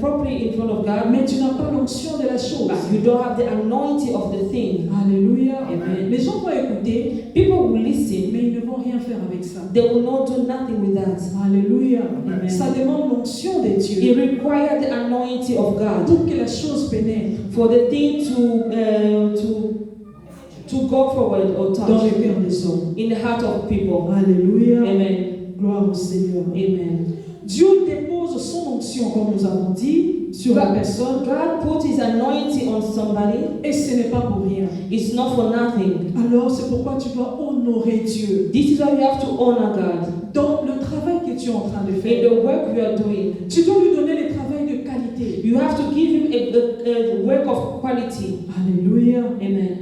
S1: properly in front of God,
S2: mais tu n'as pas l'onction de la chose.
S1: but you don't have the anointing of the thing.
S2: Alléluia.
S1: Amen.
S2: Les gens vont écouter,
S1: People will listen,
S2: mais ils ne vont rien faire avec ça.
S1: they will not do nothing with that.
S2: Alléluia.
S1: Amen.
S2: Ça demande l'onction de
S1: It
S2: Dieu
S1: requires the anointing of God
S2: pour que la chose pénètre
S1: for the thing to go forward or
S2: dans
S1: touch
S2: le cœur des hommes.
S1: in the heart of people.
S2: Alléluia.
S1: Amen.
S2: Gloire au Seigneur.
S1: Amen.
S2: Dieu dépose son onction, comme nous avons dit, sur la personne,
S1: God put His anointing on somebody.
S2: et ce n'est pas pour rien.
S1: It's not for nothing.
S2: Alors c'est pourquoi tu dois honorer Dieu
S1: This is why you have to honor God
S2: dans le travail que tu es en train de
S1: in
S2: faire.
S1: the work you are doing.
S2: Tu dois lui donner le travail de qualité.
S1: You have to give Him a work of quality.
S2: Alléluia.
S1: Amen.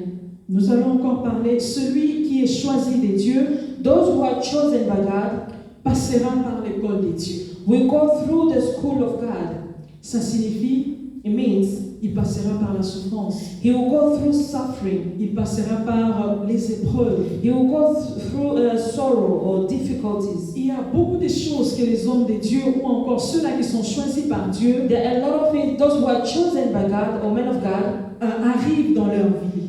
S2: Nous allons encore parler. Celui qui est choisi de Dieu
S1: Those who are chosen by God
S2: passera par l'école de Dieu.
S1: will go through the school of God.
S2: Ça signifie,
S1: It means
S2: il passera par la souffrance.
S1: He will go through suffering.
S2: Il passera par les épreuves.
S1: He will go through sorrow or difficulties.
S2: Il y a beaucoup de choses que les hommes de Dieu ou encore ceux-là qui sont choisis par Dieu
S1: There are a lot of things, those who are chosen by God or men of God,
S2: arrivent dans leur vie.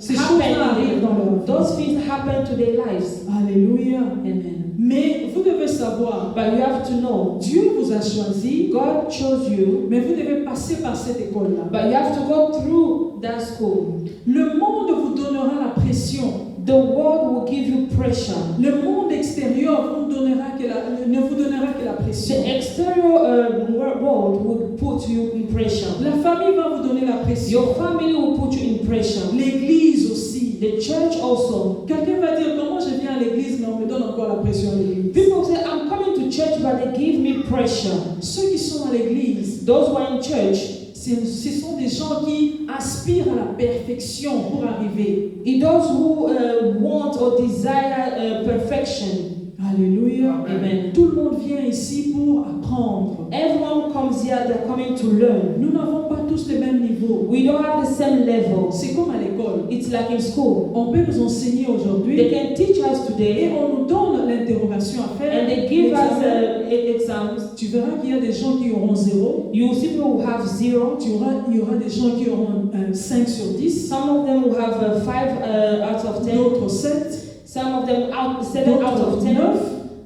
S2: Ces choses-là arrivent dans leur vie.
S1: Those things happen to their lives.
S2: Alléluia.
S1: Amen.
S2: Mais vous devez savoir,
S1: But you have to know,
S2: Dieu vous a choisi,
S1: God chose you,
S2: mais vous devez passer par cette école-là.
S1: but you have to go through that school.
S2: Le monde vous donnera la pression.
S1: The world will give you pressure.
S2: Le monde extérieur ne vous donnera que la pression.
S1: The exterior world will put you in pressure.
S2: La famille va vous donner la pression.
S1: Your family will put you in pressure.
S2: L'église aussi.
S1: The church also.
S2: Quelqu'un va dire, comment je viens à l'église, mais on me donne encore la pression à l'église.
S1: People say, I'm coming to church, but they give me pressure.
S2: Ceux qui sont à l'église,
S1: Those who are in church,
S2: ce sont des gens qui aspirent à la perfection pour arriver.
S1: those who want or desire perfection.
S2: Alléluia.
S1: Amen.
S2: Tout le monde vient ici pour apprendre.
S1: Everyone comes here, they're coming to learn.
S2: Nous n'avons pas tous les mêmes niveaux.
S1: We don't have the same level.
S2: C'est comme à l'école.
S1: It's like in school.
S2: On peut nous enseigner
S1: They
S2: aujourd'hui
S1: can teach us
S2: et
S1: today
S2: on nous donne l'interrogation à faire.
S1: and they give us
S2: l'examen.
S1: exams.
S2: Tu verras qu'il y a des gens qui auront 0.
S1: You see people who have 0.
S2: Il y aura des gens qui auront 5 sur 10.
S1: Some of them will have 5 out of 10.
S2: D'autres 7.
S1: Some of them 7 out of 10.
S2: D'autres 9.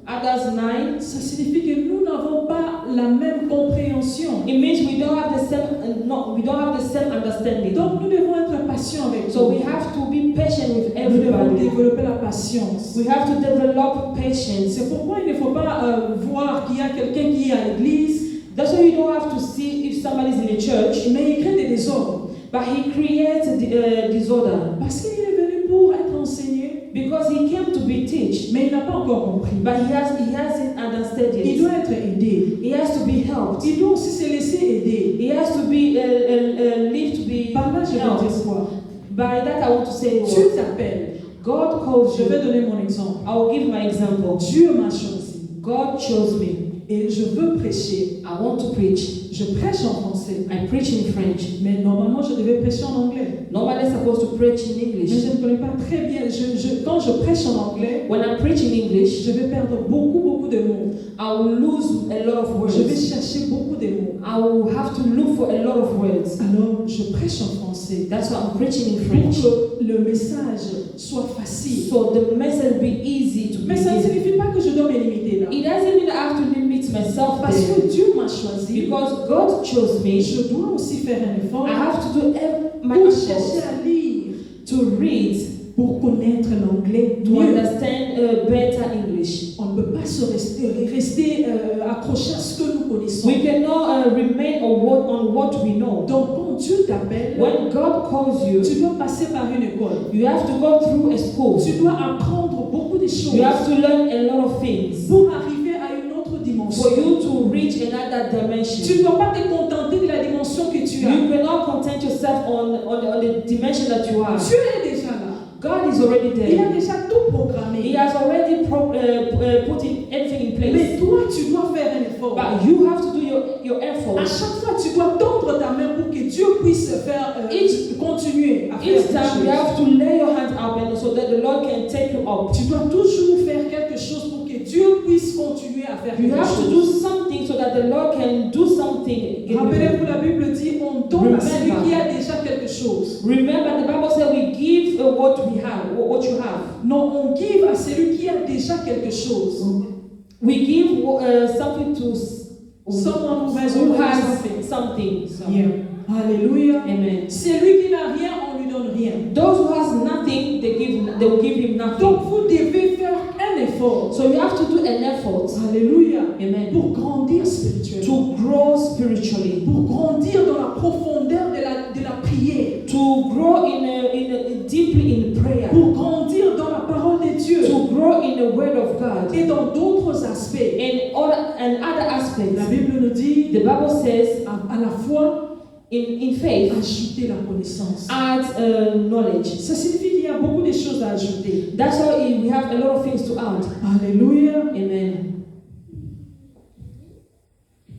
S1: others 9.
S2: Ça signifie que nous n'avons pas la même compréhension.
S1: It means we don't have the same understanding.
S2: Donc nous devons être patients avec
S1: So
S2: eux.
S1: we have to be patient with
S2: Nous devons
S1: everybody.
S2: développer la patience.
S1: We have to develop patience.
S2: C'est pourquoi il ne faut pas voir qu'il y a quelqu'un qui est à l'église,
S1: That's why you don't have to see if somebody's in a church,
S2: mais il crée des désordres.
S1: but he creates disorder
S2: Parce qu'il est venu pour être enseigné,
S1: because he came to be teach,
S2: mais il n'a pas encore compris.
S1: but he hasn't understood
S2: Il
S1: yet.
S2: doit être aidé.
S1: He has to be helped.
S2: Il doit aussi se laisser aider.
S1: He has to be live to be
S2: Par là, je veux
S1: helped.
S2: dire quoi?
S1: By that, I want to say what
S2: Dieu t'appelle.
S1: God calls
S2: Je vais
S1: you.
S2: donner mon exemple.
S1: I will give my example.
S2: Dieu m'a choisi.
S1: God chose me.
S2: Et je veux prêcher.
S1: I want to preach.
S2: Je prêche en français.
S1: I preach in French.
S2: Mais normalement, je devais prêcher en anglais.
S1: Normally, I'm supposed to preach in
S2: Mais
S1: English.
S2: je ne connais pas très bien. Quand je prêche en anglais,
S1: When I preach in English,
S2: je vais perdre beaucoup de mots.
S1: I will lose a lot of
S2: Je vais
S1: words.
S2: chercher beaucoup de mots.
S1: I will have to look for a lot of words.
S2: Alors, je prêche en français.
S1: That's why I'm preaching in
S2: Pour
S1: French.
S2: que le message soit facile.
S1: So the message be easy to
S2: Mais ça ne
S1: begin.
S2: signifie pas que je dois me limiter là.
S1: It doesn't mean I have to limit myself
S2: Parce
S1: there.
S2: que Dieu m'a choisi.
S1: Because God chose me,
S2: Je dois aussi faire un effort
S1: I have to do my
S2: pour chercher
S1: effort
S2: à lire,
S1: to read,
S2: pour connaître l'anglais
S1: to
S2: mieux.
S1: understand better English.
S2: On ne peut pas se rester accroché à ce que nous connaissons.
S1: We cannot remain on what we know.
S2: Donc quand Dieu t'appelle,
S1: When God calls you,
S2: tu dois passer par une école.
S1: you have to go through a school.
S2: Tu dois apprendre beaucoup de choses
S1: You have to learn a lot of things
S2: pour arriver à une autre dimension.
S1: for you to reach another
S2: Tu
S1: dimension.
S2: ne dois pas te contenter de la dimension que tu as.
S1: You cannot content yourself on the dimension that you are.
S2: Dieu est déjà là.
S1: God is already
S2: Il a
S1: there.
S2: déjà tout
S1: He
S2: programmé.
S1: has already put everything in place.
S2: Mais toi, tu dois faire un effort.
S1: But you have to do your
S2: À
S1: effort.
S2: chaque fois, tu dois tendre ta main pour que Dieu puisse faire, continuer à faire
S1: Each
S2: des
S1: time you
S2: choses.
S1: have to lay your hands up and so that the Lord can take you up.
S2: Tu dois toujours faire quelque chose pour que Dieu puisse continuer à faire
S1: You
S2: quelque
S1: have to
S2: chose.
S1: do something so that the Lord can do something. in you.
S2: Rappelez-vous, la Bible dit on donne à celui
S1: Remember.
S2: qui a déjà quelque chose.
S1: Remember, the Bible says we give what we have, what you have.
S2: Non, on give à celui qui a déjà quelque chose.
S1: We give something to
S2: Someone who has
S1: who
S2: already
S1: has
S2: something.
S1: something. So,
S2: Yeah. Alléluia.
S1: Amen.
S2: Celui qui n'a rien, on lui donne rien.
S1: Those who has nothing, they will give him
S2: Donc
S1: nothing.
S2: vous devez faire un effort.
S1: So you have to do an effort.
S2: Alléluia.
S1: Amen.
S2: Pour grandir spirituellement.
S1: To grow spiritually.
S2: Pour grandir dans la profondeur de la prière.
S1: To grow deeply in prayer.
S2: Pour grandir dans la parole de Dieu.
S1: To grow in the word of God.
S2: Et dans d'autres aspects.
S1: And other aspects.
S2: La Bible nous dit,
S1: The Bible says,
S2: à la foi,
S1: in faith,
S2: ajouter la connaissance.
S1: add knowledge.
S2: Ça signifie qu'il y a beaucoup de choses à ajouter.
S1: That's why we have a lot of things to add.
S2: Alléluia.
S1: Amen.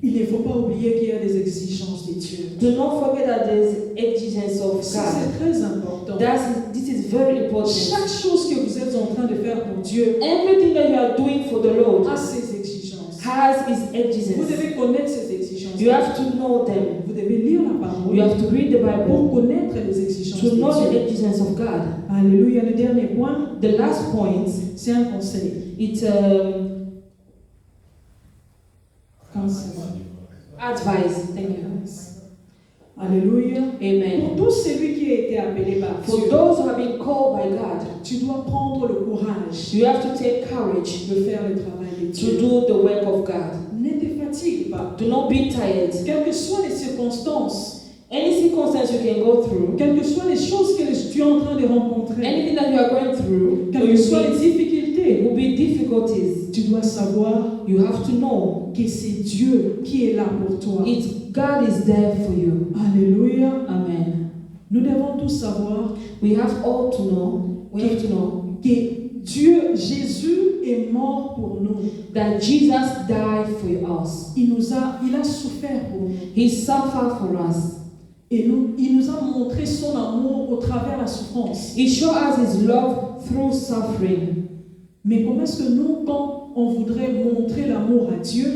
S2: Il ne faut pas oublier qu'il y a des exigences de Dieu.
S1: Do not forget that there is exigence of
S2: Ça,
S1: God.
S2: c'est très important.
S1: This is very important.
S2: Chaque chose que vous êtes en train de faire pour Dieu
S1: Everything that you are doing for the Lord
S2: a ses exigences.
S1: has its
S2: Vous
S1: exigence.
S2: devez connaître ces exigences.
S1: You have to know them.
S2: Vous devez lire la parole
S1: You have to read the
S2: pour
S1: Bible
S2: connaître les exigences
S1: to know
S2: de
S1: the
S2: Dieu.
S1: exigence of God.
S2: Alléluia. Le dernier point,
S1: The last point,
S2: c'est un conseil.
S1: it's advice. Thank you.
S2: Alléluia.
S1: Amen.
S2: Pour tout celui qui a été appelé par
S1: For
S2: Dieu,
S1: those who have been called by God,
S2: tu dois prendre le courage
S1: you have to take courage
S2: de faire le travail de
S1: to
S2: Dieu.
S1: do the work of God.
S2: Ne te fatigue pas.
S1: Do not be tired.
S2: Quelles que soient les circonstances,
S1: Any circumstance you can go through,
S2: quelles que soient les choses que tu es en train de rencontrer,
S1: anything that you are going through,
S2: quelles que soient les difficultés,
S1: it will be difficulties.
S2: tu dois savoir
S1: You have to know
S2: que c'est Dieu qui est là pour toi.
S1: God is there for you.
S2: Alléluia.
S1: Amen.
S2: Nous devons tous savoir
S1: We have all to know. We have to know
S2: que Dieu, Jésus, est mort pour nous.
S1: that Jesus died for us.
S2: Il a souffert pour nous.
S1: He suffered for us.
S2: Et il nous a montré son amour au travers de la souffrance.
S1: He showed us His love through suffering.
S2: Mais comment est-ce que nous, quand on voudrait montrer l'amour à Dieu,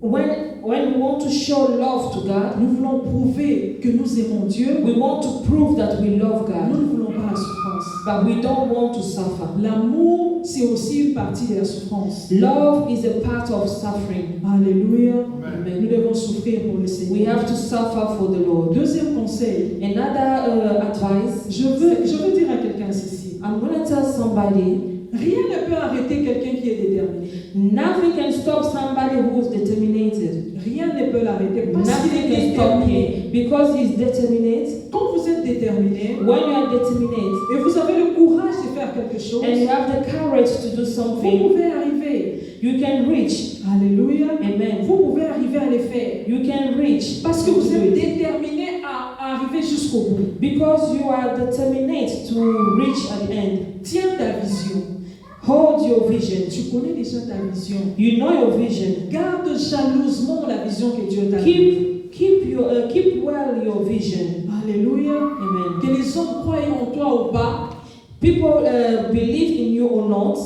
S1: When when we want to show love to God,
S2: nous voulons prouver que nous aimons Dieu,
S1: we want to prove that we love
S2: nous
S1: God,
S2: ne voulons pas la souffrance.
S1: but we don't want to suffer.
S2: L'amour, c'est aussi une partie de la souffrance.
S1: Love is a part of suffering.
S2: Alléluia.
S1: Amen.
S2: Nous devons souffrir pour le
S1: We
S2: Seigneur.
S1: have to suffer for the Lord.
S2: Deuxième conseil,
S1: Another advice,
S2: je veux dire à quelqu'un ceci.
S1: I'm going to tell somebody,
S2: Rien ne peut arrêter quelqu'un qui est déterminé.
S1: nothing can stop somebody who is determined.
S2: Rien ne peut l'arrêter parce qu'il
S1: Nothing
S2: est
S1: can stop
S2: déterminé.
S1: him because he's determined.
S2: Quand vous êtes déterminé
S1: When you are determined
S2: et vous avez le courage de faire quelque chose,
S1: and you have the courage to do
S2: vous
S1: something,
S2: pouvez arriver.
S1: you can reach.
S2: Alléluia.
S1: Amen.
S2: Vous pouvez arriver à les faire.
S1: You can reach
S2: Parce que vous
S1: to
S2: êtes
S1: do it.
S2: déterminé à arriver jusqu'au bout.
S1: Because you are determined to reach at the end.
S2: Tiens ta vision.
S1: Hold your vision.
S2: Tu connais déjà ta vision.
S1: You know your vision.
S2: Garde jalousement la vision que Dieu t'a donnée.
S1: Keep well your vision.
S2: Alléluia.
S1: Amen.
S2: Que les hommes croient en toi ou pas,
S1: People believe in you or not.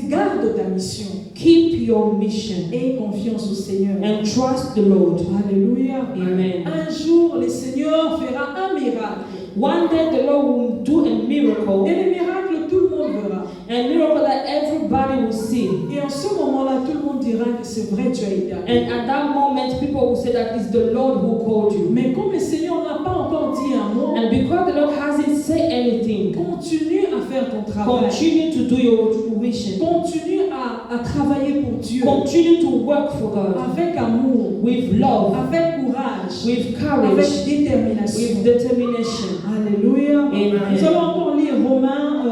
S2: garde ta mission.
S1: Keep your mission
S2: Aie confiance au Seigneur.
S1: and trust the Lord.
S2: Alléluia.
S1: Amen.
S2: Un jour, le Seigneur fera un miracle.
S1: One day the Lord will do a miracle,
S2: Et le miracle, tout le monde verra.
S1: a miracle that everybody will see.
S2: Et en ce moment-là, tout le monde dira que c'est vrai, tu as été appelé.
S1: And at that moment, people will say that it's the Lord who called you.
S2: Mais comme le Seigneur n'a pas encore dit un mot,
S1: And because the Lord hasn't said anything,
S2: continue à faire ton travail.
S1: continue to do your mission.
S2: Continue à travailler pour Dieu.
S1: Continue to work for God
S2: Avec amour,
S1: with love,
S2: avec courage,
S1: with
S2: avec
S1: courage,
S2: détermination.
S1: with determination.
S2: Alléluia.
S1: Amen.
S2: Nous allons encore lire Romains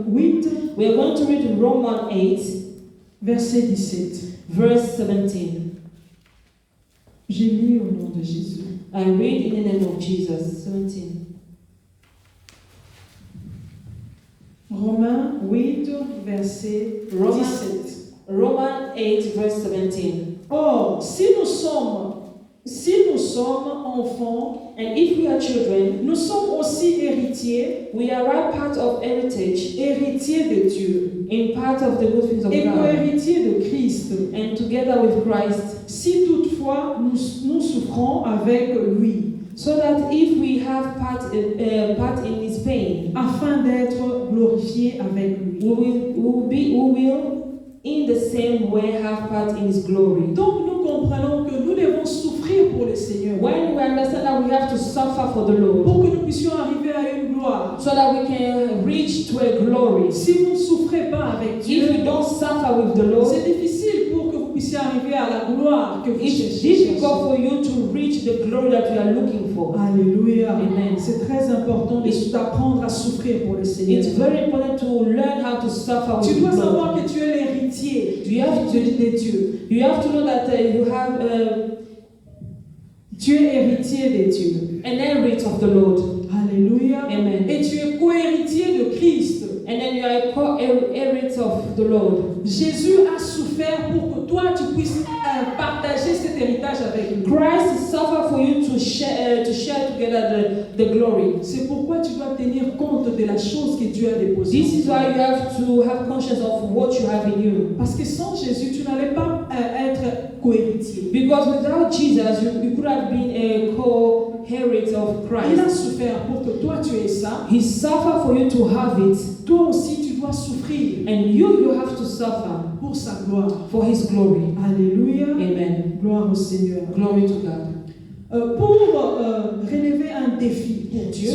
S2: 8,
S1: We are going to read Romans 8,
S2: verset 17.
S1: verse 17.
S2: J'ai lu au nom de Jésus.
S1: I read in the name of Jesus. 17.
S2: Romains 8, verset 17.
S1: Romans 8, verse 17.
S2: Or, si nous sommes enfants,
S1: And if we are children,
S2: nous sommes aussi héritiers,
S1: we are a part of heritage,
S2: héritiers de Dieu
S1: in part of the good things of
S2: et
S1: God,
S2: co-héritiers de Christ.
S1: and together with Christ,
S2: Si toutefois nous souffrons avec lui,
S1: so that if we have part in His pain,
S2: afin d'être glorifiés avec lui.
S1: we will in the same way have part in His glory.
S2: Donc nous comprenons que nous devons souffrir pour le Seigneur,
S1: When we understand that we have to suffer for the Lord,
S2: pour que nous puissions arriver à une gloire.
S1: so that we can reach to a glory.
S2: Si vous ne souffrez pas avec Dieu,
S1: If you don't suffer with the Lord,
S2: c'est difficile pour que vous puissiez arriver à la gloire que vous
S1: it's
S2: cherchez.
S1: difficult for you to reach the glory that you are looking for.
S2: Alléluia.
S1: Amen.
S2: C'est très important d'apprendre à souffrir pour le Seigneur.
S1: It's very important to learn how to suffer
S2: Tu
S1: with
S2: dois
S1: the
S2: savoir
S1: Lord.
S2: que tu es l'héritier
S1: You have to,
S2: de Dieu.
S1: you have to know that you have
S2: Tu es héritier de Dieu.
S1: an inherit of the Lord.
S2: Alléluia.
S1: Amen.
S2: Et tu es co-héritier de Christ.
S1: And then you are a co-inherit of the Lord.
S2: Jésus a souffert pour que toi tu puisses partager cet héritage avec lui.
S1: Christ suffered for you to share together the glory.
S2: C'est pourquoi tu dois tenir compte de la chose que Dieu a déposée.
S1: This is why you have to have conscience of what you have in you.
S2: Parce que sans Jésus, tu n'allais pas être co-héritier.
S1: Because without Jesus, you could have been a co-inherit of
S2: Il a
S1: Christ.
S2: souffert pour que toi tu aies ça.
S1: He suffered for you to have it.
S2: Toi aussi, tu dois souffrir
S1: And you have to suffer
S2: pour sa gloire.
S1: for His glory.
S2: Alléluia.
S1: Amen.
S2: Gloire au Seigneur.
S1: Glory to God.
S2: Pour relever un défi pour Dieu,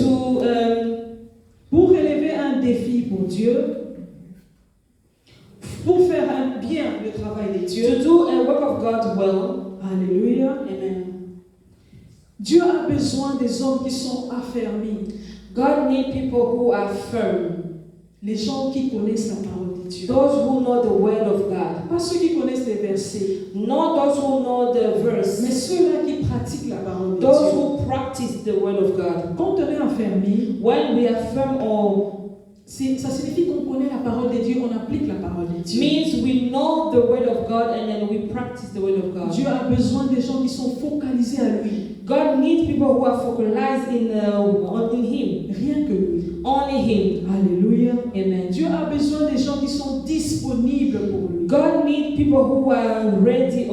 S2: pour relever un défi pour Dieu, pour faire bien le travail de Dieu.
S1: To do a work of God well.
S2: Alléluia.
S1: Amen.
S2: Dieu a besoin des hommes qui sont affermis.
S1: God needs people who are firm.
S2: Les gens qui connaissent la parole de Dieu.
S1: Those who know the word of God.
S2: Pas ceux qui connaissent les versets,
S1: Not those who know the verse.
S2: mais ceux-là qui pratiquent la parole de
S1: Those
S2: Dieu.
S1: who practice the word of God.
S2: Quand on est affermi,
S1: When we are firm or
S2: Ça signifie qu'on connaît la parole de Dieu, on applique la parole de Dieu.
S1: Means we know the word of God and then we practice the word of God.
S2: Dieu a besoin des gens qui sont focalisés à lui.
S1: God needs people who are focalized in Him.
S2: Rien que lui.
S1: Only Him.
S2: Alléluia.
S1: Amen.
S2: Dieu a besoin des gens qui sont disponibles pour lui.
S1: God needs people who are ready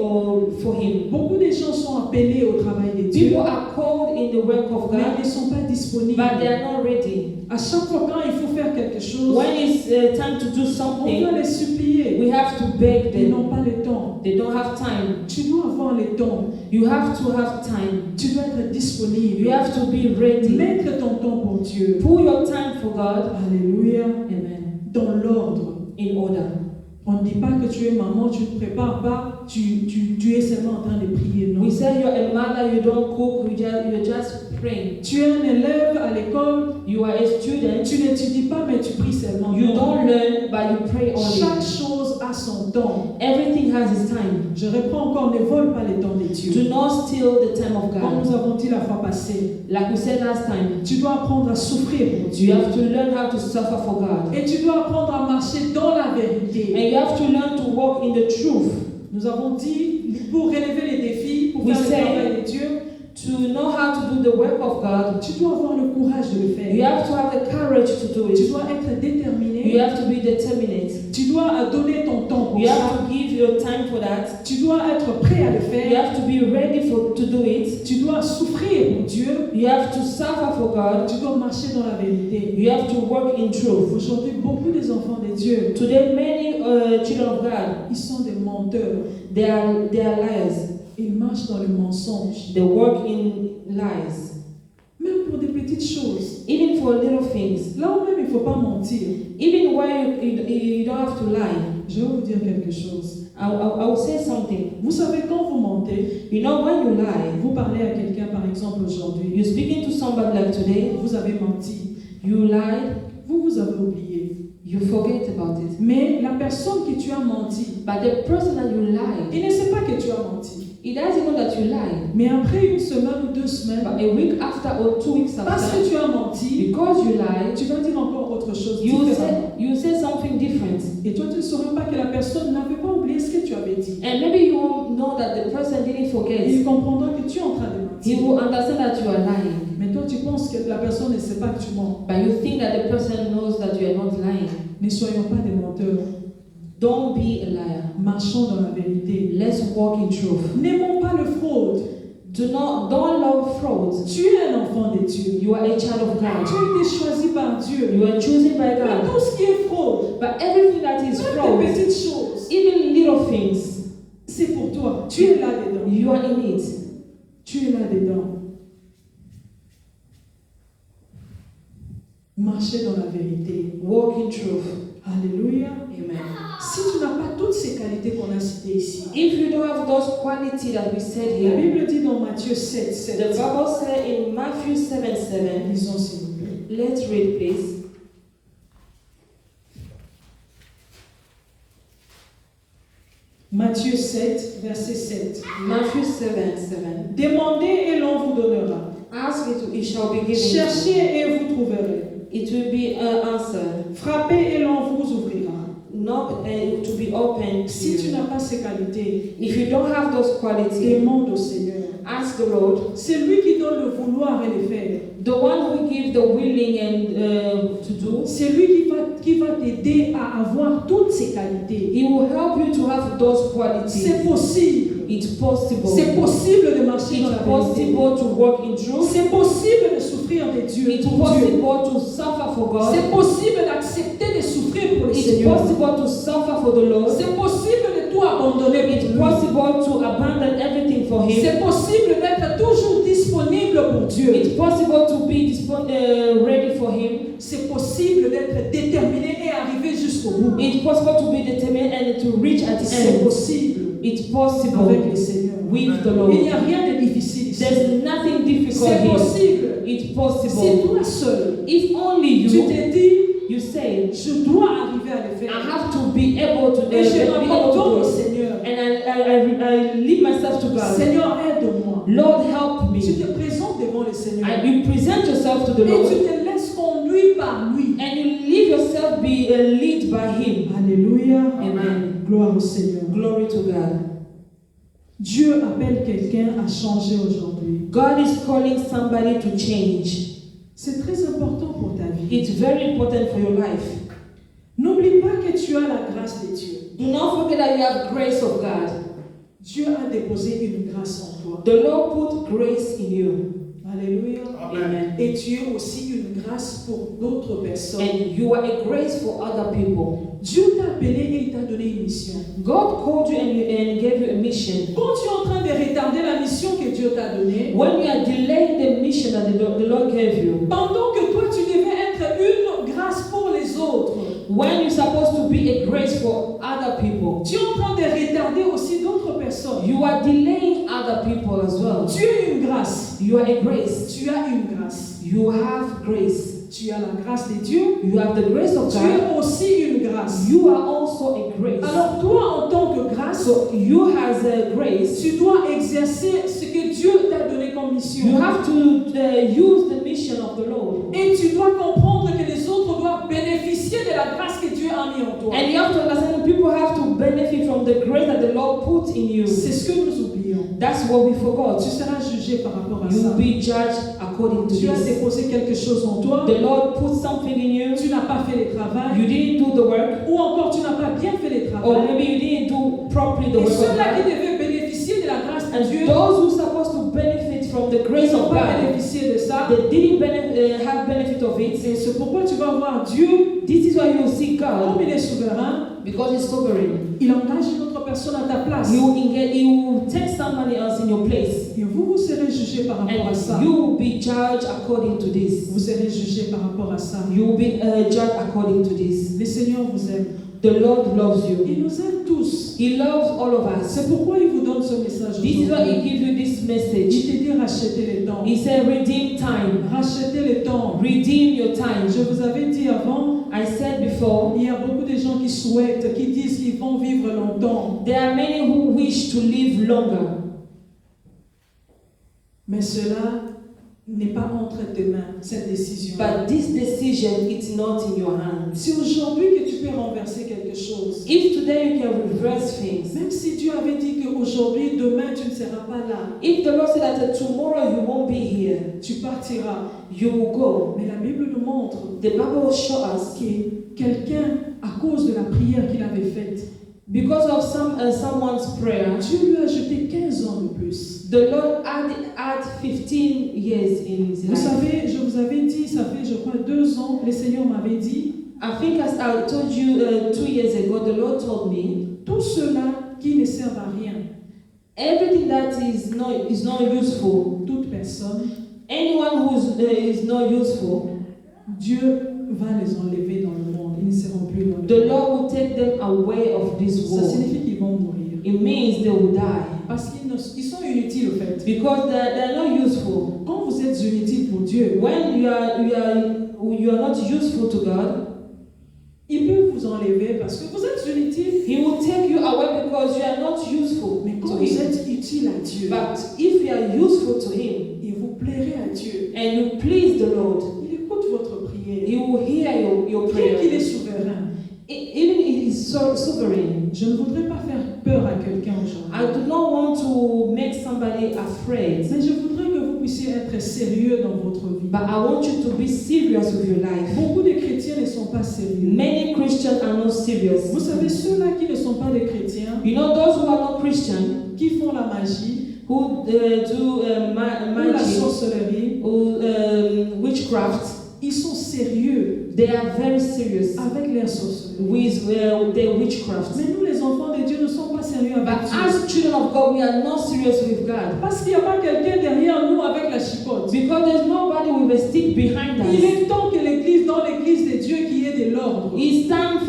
S1: for Him.
S2: Beaucoup de gens sont appelés au travail de Dieu,
S1: People are called in the work of
S2: mais
S1: God,
S2: ils ne sont pas disponibles.
S1: but they are not ready.
S2: À chaque fois quand il faut faire quelque chose,
S1: When it's time to do
S2: on doit
S1: something,
S2: les supplier.
S1: we have to beg
S2: Ils n'ont
S1: them.
S2: pas le temps.
S1: They don't have time.
S2: Tu dois avoir le temps.
S1: You have to have time.
S2: Tu dois être disponible.
S1: You have to be ready.
S2: Mettre ton temps pour Dieu.
S1: Put your time for God.
S2: Alléluia.
S1: Amen.
S2: Dans l'ordre.
S1: In order.
S2: On ne dit pas que tu es maman, tu ne te prépares pas, tu es seulement en train de prier. Non.
S1: We say you're a mother, you don't cook, you're just praying.
S2: Tu es un élève à l'école,
S1: You are a student.
S2: tu n'étudies pas, mais tu pries seulement.
S1: You
S2: Non.
S1: don't learn, but you pray
S2: Chaque
S1: only.
S2: chose a son temps.
S1: Everything has its time.
S2: Je reprends encore, ne vole pas le temps de Dieu.
S1: Do not steal the time of
S2: Comme
S1: God.
S2: nous avons dit la fois passée,
S1: Like we said last time,
S2: tu dois apprendre à souffrir pour
S1: you
S2: Dieu.
S1: have to learn how to suffer for God.
S2: Et tu dois apprendre à marcher dans la vérité.
S1: And you have to learn to walk in the truth.
S2: Nous avons dit, pour relever les défis, pour
S1: We
S2: faire le
S1: say-
S2: travail de Dieu,
S1: To know how to do the work of God,
S2: tu dois avoir le courage de le
S1: you
S2: faire.
S1: have to have the courage to do
S2: Tu
S1: it.
S2: dois être
S1: You
S2: déterminé.
S1: have to be determined.
S2: Tu dois donner ton temps pour
S1: You
S2: ça.
S1: have to give your time for that.
S2: Tu dois être prêt à le
S1: You
S2: faire.
S1: have to be ready to do it.
S2: Tu dois souffrir pour Dieu.
S1: You have to suffer for God.
S2: Tu dois marcher dans la vérité.
S1: You have to work in truth.
S2: Aujourd'hui, beaucoup des enfants de Dieu,
S1: Today, many children of God,
S2: ils sont des menteurs.
S1: they are liars.
S2: Ils marchent dans le mensonge.
S1: They work in lies.
S2: Même pour des petites choses.
S1: Even for little things.
S2: Là où même il ne faut pas mentir.
S1: Even where you don't have to lie.
S2: Je vais vous dire quelque chose.
S1: I will say something.
S2: Vous savez, quand vous mentez,
S1: You know, when you lie,
S2: vous parlez à quelqu'un, par exemple, aujourd'hui,
S1: you're speaking to somebody like today,
S2: vous avez menti,
S1: you lied,
S2: vous avez oublié.
S1: you forget about it.
S2: Mais la personne que tu as menti,
S1: But the person that you lied,
S2: il ne sait pas que tu as menti.
S1: he doesn't know that you lied.
S2: Mais après une semaine ou 2 semaines,
S1: But a week after or 2 weeks
S2: parce
S1: after,
S2: que tu as menti,
S1: because you lied,
S2: tu vas dire encore autre chose
S1: you
S2: différemment.
S1: say something different.
S2: Et toi, tu ne sauras pas que la personne n'avait pas oublié ce que tu avais dit.
S1: And maybe you won't know that the person didn't forget.
S2: Il comprendra que tu es en train de
S1: He
S2: mentir.
S1: will understand that you are lying.
S2: Mais toi, tu penses que la personne ne sait pas que tu mens.
S1: But you think that the person knows that you are not lying.
S2: Ne soyons pas des menteurs.
S1: Don't be a liar.
S2: Marchons dans la vérité.
S1: Let's walk in truth.
S2: N'aimons pas le fraude.
S1: Don't love fraud.
S2: Tu es un enfant de Dieu.
S1: You are a child of
S2: Tu
S1: God.
S2: as été choisi par Dieu.
S1: You are chosen by
S2: Mais
S1: God.
S2: tout ce qui est fraude,
S1: But everything that is
S2: même
S1: fraud,
S2: les petites choses,
S1: even little things,
S2: c'est pour toi. Tu es là-dedans.
S1: you are in it.
S2: Tu es là-dedans. Marchez dans la vérité.
S1: Walk in truth.
S2: Alléluia.
S1: Amen.
S2: Si tu n'as pas toutes ces qualités qu'on a citées ici,
S1: If you don't have those qualities that we said
S2: la
S1: here,
S2: Bible dit dans Matthieu 7, 7.
S1: the Bible says in Matthew 7:7,
S2: Lisons s'il vous plaît.
S1: let's read please.
S2: Matthieu 7, verset 7.
S1: Matthew 7:7.
S2: Demandez et l'on vous donnera.
S1: Ask it shall be given.
S2: Cherchez et vous trouverez.
S1: It will be answered.
S2: Frappez et l'on vous ouvrira.
S1: Knock and it will be opened to
S2: Si tu
S1: you.
S2: n'as pas ces qualités,
S1: If you don't have those qualities,
S2: demande au Seigneur.
S1: ask the Lord,
S2: C'est lui qui donne le vouloir et le faire.
S1: the one who gives the willing and to do.
S2: C'est lui qui va t'aider à avoir toutes ces qualités.
S1: He will help you to have those qualities.
S2: C'est possible.
S1: It's possible.
S2: C'est possible de marcher dans
S1: It's
S2: la vérité.
S1: possible to walk in truth.
S2: C'est possible de souffrir de Dieu.
S1: It's
S2: pour Dieu.
S1: possible to suffer for God.
S2: C'est possible d'accepter de souffrir pour le
S1: It's
S2: Seigneur.
S1: possible to suffer for the Lord.
S2: C'est possible de tout abandonner pour
S1: It's
S2: lui.
S1: possible to abandon everything for Him.
S2: C'est possible d'être toujours disponible pour Dieu.
S1: It's possible to be ready for Him.
S2: C'est possible d'être déterminé et arriver jusqu'au bout.
S1: It's possible to be determined and to reach at the
S2: C'est
S1: end.
S2: possible
S1: It's possible
S2: avec le Seigneur.
S1: with the Lord.
S2: Il n'y a rien de difficile ici.
S1: There's nothing difficult
S2: C'est
S1: here.
S2: possible.
S1: It's
S2: Si
S1: possible.
S2: toi seul,
S1: If only
S2: tu
S1: you,
S2: te dis,
S1: you say,
S2: je dois arriver à le
S1: I
S2: faire.
S1: have to be able to
S2: Et je
S1: be able
S2: m'abandonne au
S1: to do it.
S2: Seigneur.
S1: And I leave myself to God.
S2: Seigneur, aide-moi.
S1: Lord, help
S2: Tu
S1: me.
S2: te présentes devant le Seigneur.
S1: And you present yourself to the
S2: Et
S1: Lord.
S2: tu te laisses conduire par lui.
S1: And you leave yourself be led by Him.
S2: Alléluia.
S1: Amen.
S2: Gloire au Seigneur.
S1: Glory to God.
S2: Dieu appelle quelqu'un à changer aujourd'hui.
S1: God is calling somebody to change.
S2: C'est très important pour ta vie.
S1: It's very important for your life.
S2: N'oublie pas que tu as la grâce de Dieu.
S1: Do not forget that you have grace of God.
S2: Dieu a déposé une grâce en toi.
S1: The Lord put grace in you.
S2: Alléluia.
S1: Amen.
S2: Et tu es aussi une grâce pour d'autres personnes.
S1: And you are a grace for other people.
S2: Dieu t'a appelé et il t'a donné une mission.
S1: God called you and gave you a mission.
S2: Quand tu es en train de retarder la mission que Dieu t'a donnée,
S1: When you are delaying the mission that the Lord gave you,
S2: pendant que toi tu devais être une grâce pour les autres,
S1: when you're supposed to be a grace for other people,
S2: tu es en train de retarder aussi d'autres personnes.
S1: you are delaying other people as well.
S2: Tu es une grâce.
S1: You are a grace.
S2: Tu as une grâce.
S1: You have grace.
S2: Tu as la grâce de Dieu.
S1: You have the grace of
S2: Tu
S1: God.
S2: es aussi une grâce.
S1: You are also a grace.
S2: Alors toi, en tant que grâce,
S1: So you as a grace,
S2: tu dois exercer ce que Dieu t'a donné comme mission.
S1: you have to use the mission of the Lord.
S2: Et tu dois comprendre que les autres doivent bénéficier de la grâce que Dieu a mis en toi.
S1: And you have to understand that people have to benefit from the grace that the Lord put in you.
S2: C'est ce que nous oublions.
S1: That's what we forgot.
S2: Tu seras jugé par rapport à
S1: You
S2: ça.
S1: will be judged according to
S2: Tu as
S1: this.
S2: déposé quelque chose en toi.
S1: The Lord put something in you.
S2: Tu n'as pas fait le travail.
S1: You didn't do the work.
S2: Ou encore tu n'as pas bien fait le
S1: Or
S2: travail.
S1: maybe you didn't do properly the
S2: Et
S1: work of
S2: ceux-là qui
S1: God.
S2: devaient bénéficier de la grâce de
S1: And
S2: Dieu,
S1: those who are supposed to benefit from the grace
S2: ils n'ont
S1: of
S2: pas
S1: God,
S2: bénéficié de ça.
S1: they didn't have benefit of it.
S2: Et c'est pourquoi tu vas voir Dieu,
S1: This is why you see God,
S2: comme il est souverain,
S1: because He's sovereign.
S2: il engage une autre personne à ta place.
S1: He will take somebody else in your place.
S2: Et vous serez jugé par rapport à ça.
S1: And you will be judged according to this.
S2: Vous serez jugé par rapport à ça.
S1: You will be judged according to this.
S2: Le Seigneur vous aime.
S1: The Lord loves you.
S2: Il nous aime tous.
S1: He loves all of us.
S2: C'est pourquoi il vous donne ce message
S1: This is why
S2: aujourd'hui.
S1: He gives you this
S2: Il
S1: message.
S2: te dit racheter le temps.
S1: He said, redeem time.
S2: Racheter le temps.
S1: Redeem your time.
S2: Je vous avais dit avant,
S1: I said before,
S2: il y a beaucoup de gens qui souhaitent, qui disent qu'ils vont vivre longtemps.
S1: there are many who wish to live longer.
S2: Mais cela n'est pas entre tes mains, cette décision.
S1: But this decision, it's not in your hands.
S2: C'est aujourd'hui que tu peux renverser quelque chose.
S1: If today you can reverse things,
S2: Même si Dieu avait dit qu'aujourd'hui, demain, tu ne seras pas là,
S1: if the Lord said that tomorrow you won't be here,
S2: tu partiras.
S1: you will go.
S2: Mais la Bible nous montre
S1: The Bible will show us
S2: que quelqu'un, à cause de la prière qu'il avait faite,
S1: because of someone's prayer,
S2: Dieu lui a ajouté 15 ans de plus.
S1: the Lord add 15 years in his
S2: Vous
S1: life.
S2: savez, je vous avais dit, ça fait je crois 2 ans, le Seigneur m'avait dit,
S1: I think as I told you 2 years ago, the Lord told me,
S2: tous ceux-là qui ne servent à rien,
S1: everything that is not useful,
S2: toute personne,
S1: anyone who is not useful,
S2: Dieu va les enlever dans le monde. Ils ne seront plus dans le
S1: the
S2: monde.
S1: Lord will take them away of this
S2: Ça
S1: world.
S2: signifie qu'ils vont mourir.
S1: It means they will die
S2: Parce ils sont inutiles au fait.
S1: because they're not useful.
S2: Quand vous êtes inutile pour Dieu,
S1: When you are not useful to God,
S2: il peut vous enlever parce que vous êtes inutile.
S1: He will take you away because you are not useful
S2: Mais quand
S1: to
S2: vous
S1: Him.
S2: êtes utile à Dieu,
S1: But if you are useful to Him
S2: il vous plairait à Dieu.
S1: and you please the Lord,
S2: Il écoute votre prière.
S1: He will hear your
S2: Bien qu'il est
S1: prayer.
S2: souverain.
S1: Even if He is so sovereign,
S2: Je ne voudrais pas faire peur à quelqu'un aujourd'hui.
S1: I do not want to make somebody afraid.
S2: Mais je voudrais que vous puissiez être sérieux dans votre vie.
S1: But I want you to be serious with your life.
S2: Beaucoup de chrétiens ne sont pas sérieux.
S1: Many Christians are not serious.
S2: Vous savez, ceux-là qui ne sont pas des chrétiens,
S1: You know, those who are not Christian,
S2: qui font la magie,
S1: who do
S2: ou la
S1: magic,
S2: sorcellerie,
S1: who witchcraft,
S2: ils sont sérieux
S1: they are very serious
S2: avec leur sorcellerie.
S1: with their witchcraft.
S2: Mais nous, les enfants de Dieu, ne sommes pas sérieux avec
S1: But
S2: Dieu.
S1: as children of God, we are not serious with God.
S2: Parce qu'il n'y a pas quelqu'un derrière nous avec la chicotte.
S1: Because there's nobody with a stick behind
S2: Il
S1: us.
S2: est temps que l'église, dans l'église de Dieu, qu'il y ait de l'ordre.
S1: It's time